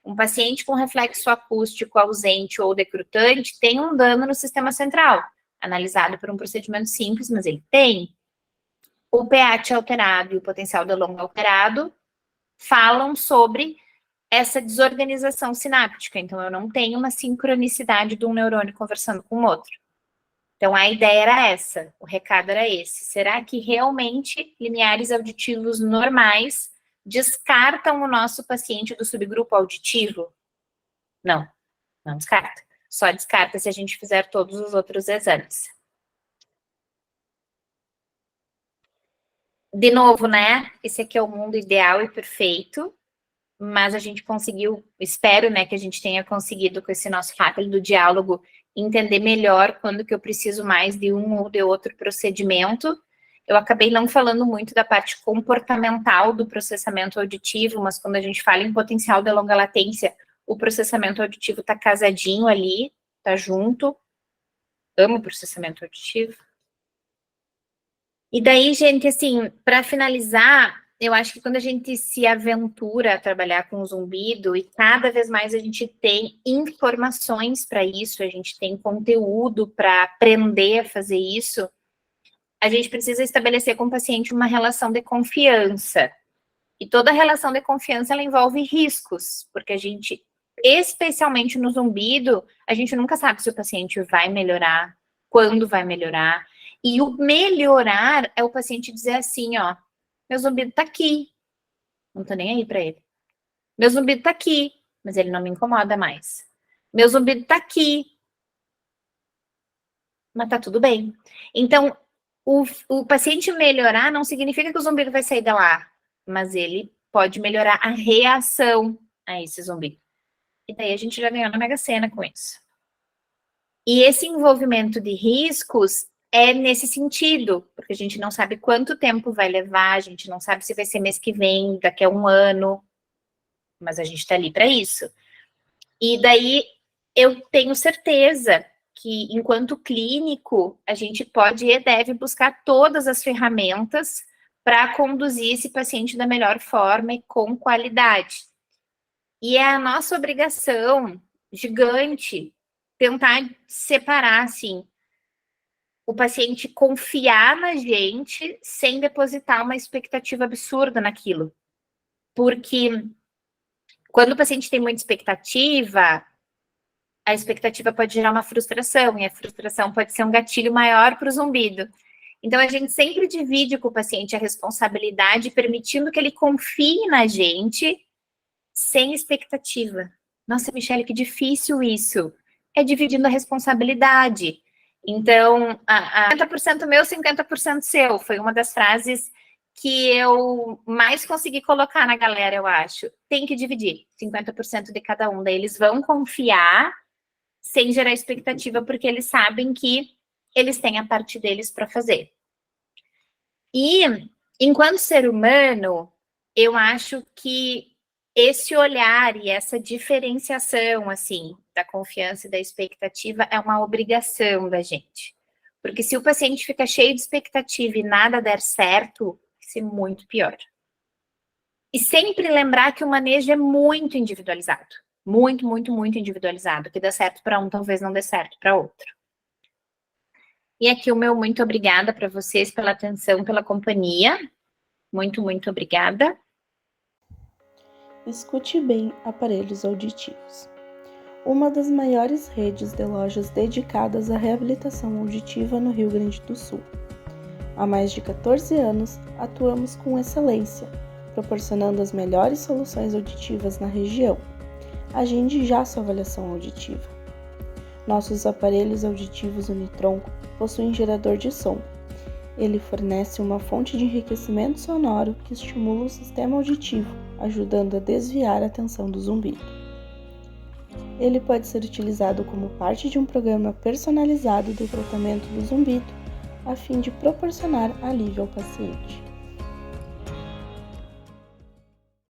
Um paciente com reflexo acústico ausente ou decrutante tem um dano no sistema central, analisado por um procedimento simples, mas ele tem. O pH alterado e o potencial de longa alterado falam sobre essa desorganização sináptica. Então, eu não tenho uma sincronicidade de um neurônio conversando com o outro. Então, a ideia era essa, o recado era esse. Será que realmente limiares auditivos normais descartam o nosso paciente do subgrupo auditivo? Não, não descarta. Só descarta se a gente fizer todos os outros exames. De novo, né? Esse aqui é o mundo ideal e perfeito, mas a gente conseguiu, espero, né, que a gente tenha conseguido, com esse nosso rápido diálogo, entender melhor quando que eu preciso mais de um ou de outro procedimento. Eu acabei não falando muito da parte comportamental do processamento auditivo, mas quando a gente fala em potencial de longa latência, o processamento auditivo está casadinho ali, está junto. Amo o processamento auditivo. E daí, gente, assim, para finalizar, eu acho que quando a gente se aventura a trabalhar com zumbido, e cada vez mais a gente tem informações para isso, a gente tem conteúdo para aprender a fazer isso, a gente precisa estabelecer com o paciente uma relação de confiança. E toda relação de confiança, ela envolve riscos, porque a gente, especialmente no zumbido, a gente nunca sabe se o paciente vai melhorar, quando vai melhorar. E o melhorar é o paciente dizer assim, ó, meu zumbido tá aqui, não tô nem aí pra ele. Meu zumbido tá aqui, mas ele não me incomoda mais. Meu zumbido tá aqui, mas tá tudo bem. Então, o paciente melhorar não significa que o zumbido vai sair de lá, mas ele pode melhorar a reação a esse zumbido. E daí a gente já ganhou na Mega Sena com isso. E esse envolvimento de riscos é nesse sentido, porque a gente não sabe quanto tempo vai levar, a gente não sabe se vai ser mês que vem, daqui a um ano, mas a gente está ali para isso. E daí eu tenho certeza que, enquanto clínico, a gente pode e deve buscar todas as ferramentas para conduzir esse paciente da melhor forma e com qualidade. E é a nossa obrigação gigante tentar separar, assim, o paciente confiar na gente sem depositar uma expectativa absurda naquilo. Porque quando o paciente tem muita expectativa, a expectativa pode gerar uma frustração, e a frustração pode ser um gatilho maior para o zumbido. Então, a gente sempre divide com o paciente a responsabilidade, permitindo que ele confie na gente, sem expectativa. Nossa, Michele, que difícil isso. É dividindo a responsabilidade. Então, 50% meu, 50% seu. Foi uma das frases que eu mais consegui colocar na galera, eu acho. Tem que dividir 50% de cada um. Daí eles vão confiar sem gerar expectativa, porque eles sabem que eles têm a parte deles para fazer. E, enquanto ser humano, eu acho que esse olhar e essa diferenciação, assim, da confiança e da expectativa é uma obrigação da gente. Porque se o paciente fica cheio de expectativa e nada der certo, vai ser muito pior. E sempre lembrar que o manejo é muito individualizado. Muito, muito, muito individualizado. O que dá certo para um, talvez não dê certo para outro. E aqui o meu muito obrigada para vocês pela atenção, pela companhia. Muito, muito obrigada.
Escute bem aparelhos auditivos. Uma das maiores redes de lojas dedicadas à reabilitação auditiva no Rio Grande do Sul. Há mais de 14 anos, atuamos com excelência, proporcionando as melhores soluções auditivas na região. Agende já sua avaliação auditiva. Nossos aparelhos auditivos Unitron possuem gerador de som. Ele fornece uma fonte de enriquecimento sonoro que estimula o sistema auditivo, ajudando a desviar a atenção do zumbido. Ele pode ser utilizado como parte de um programa personalizado do tratamento do zumbido, a fim de proporcionar alívio ao paciente.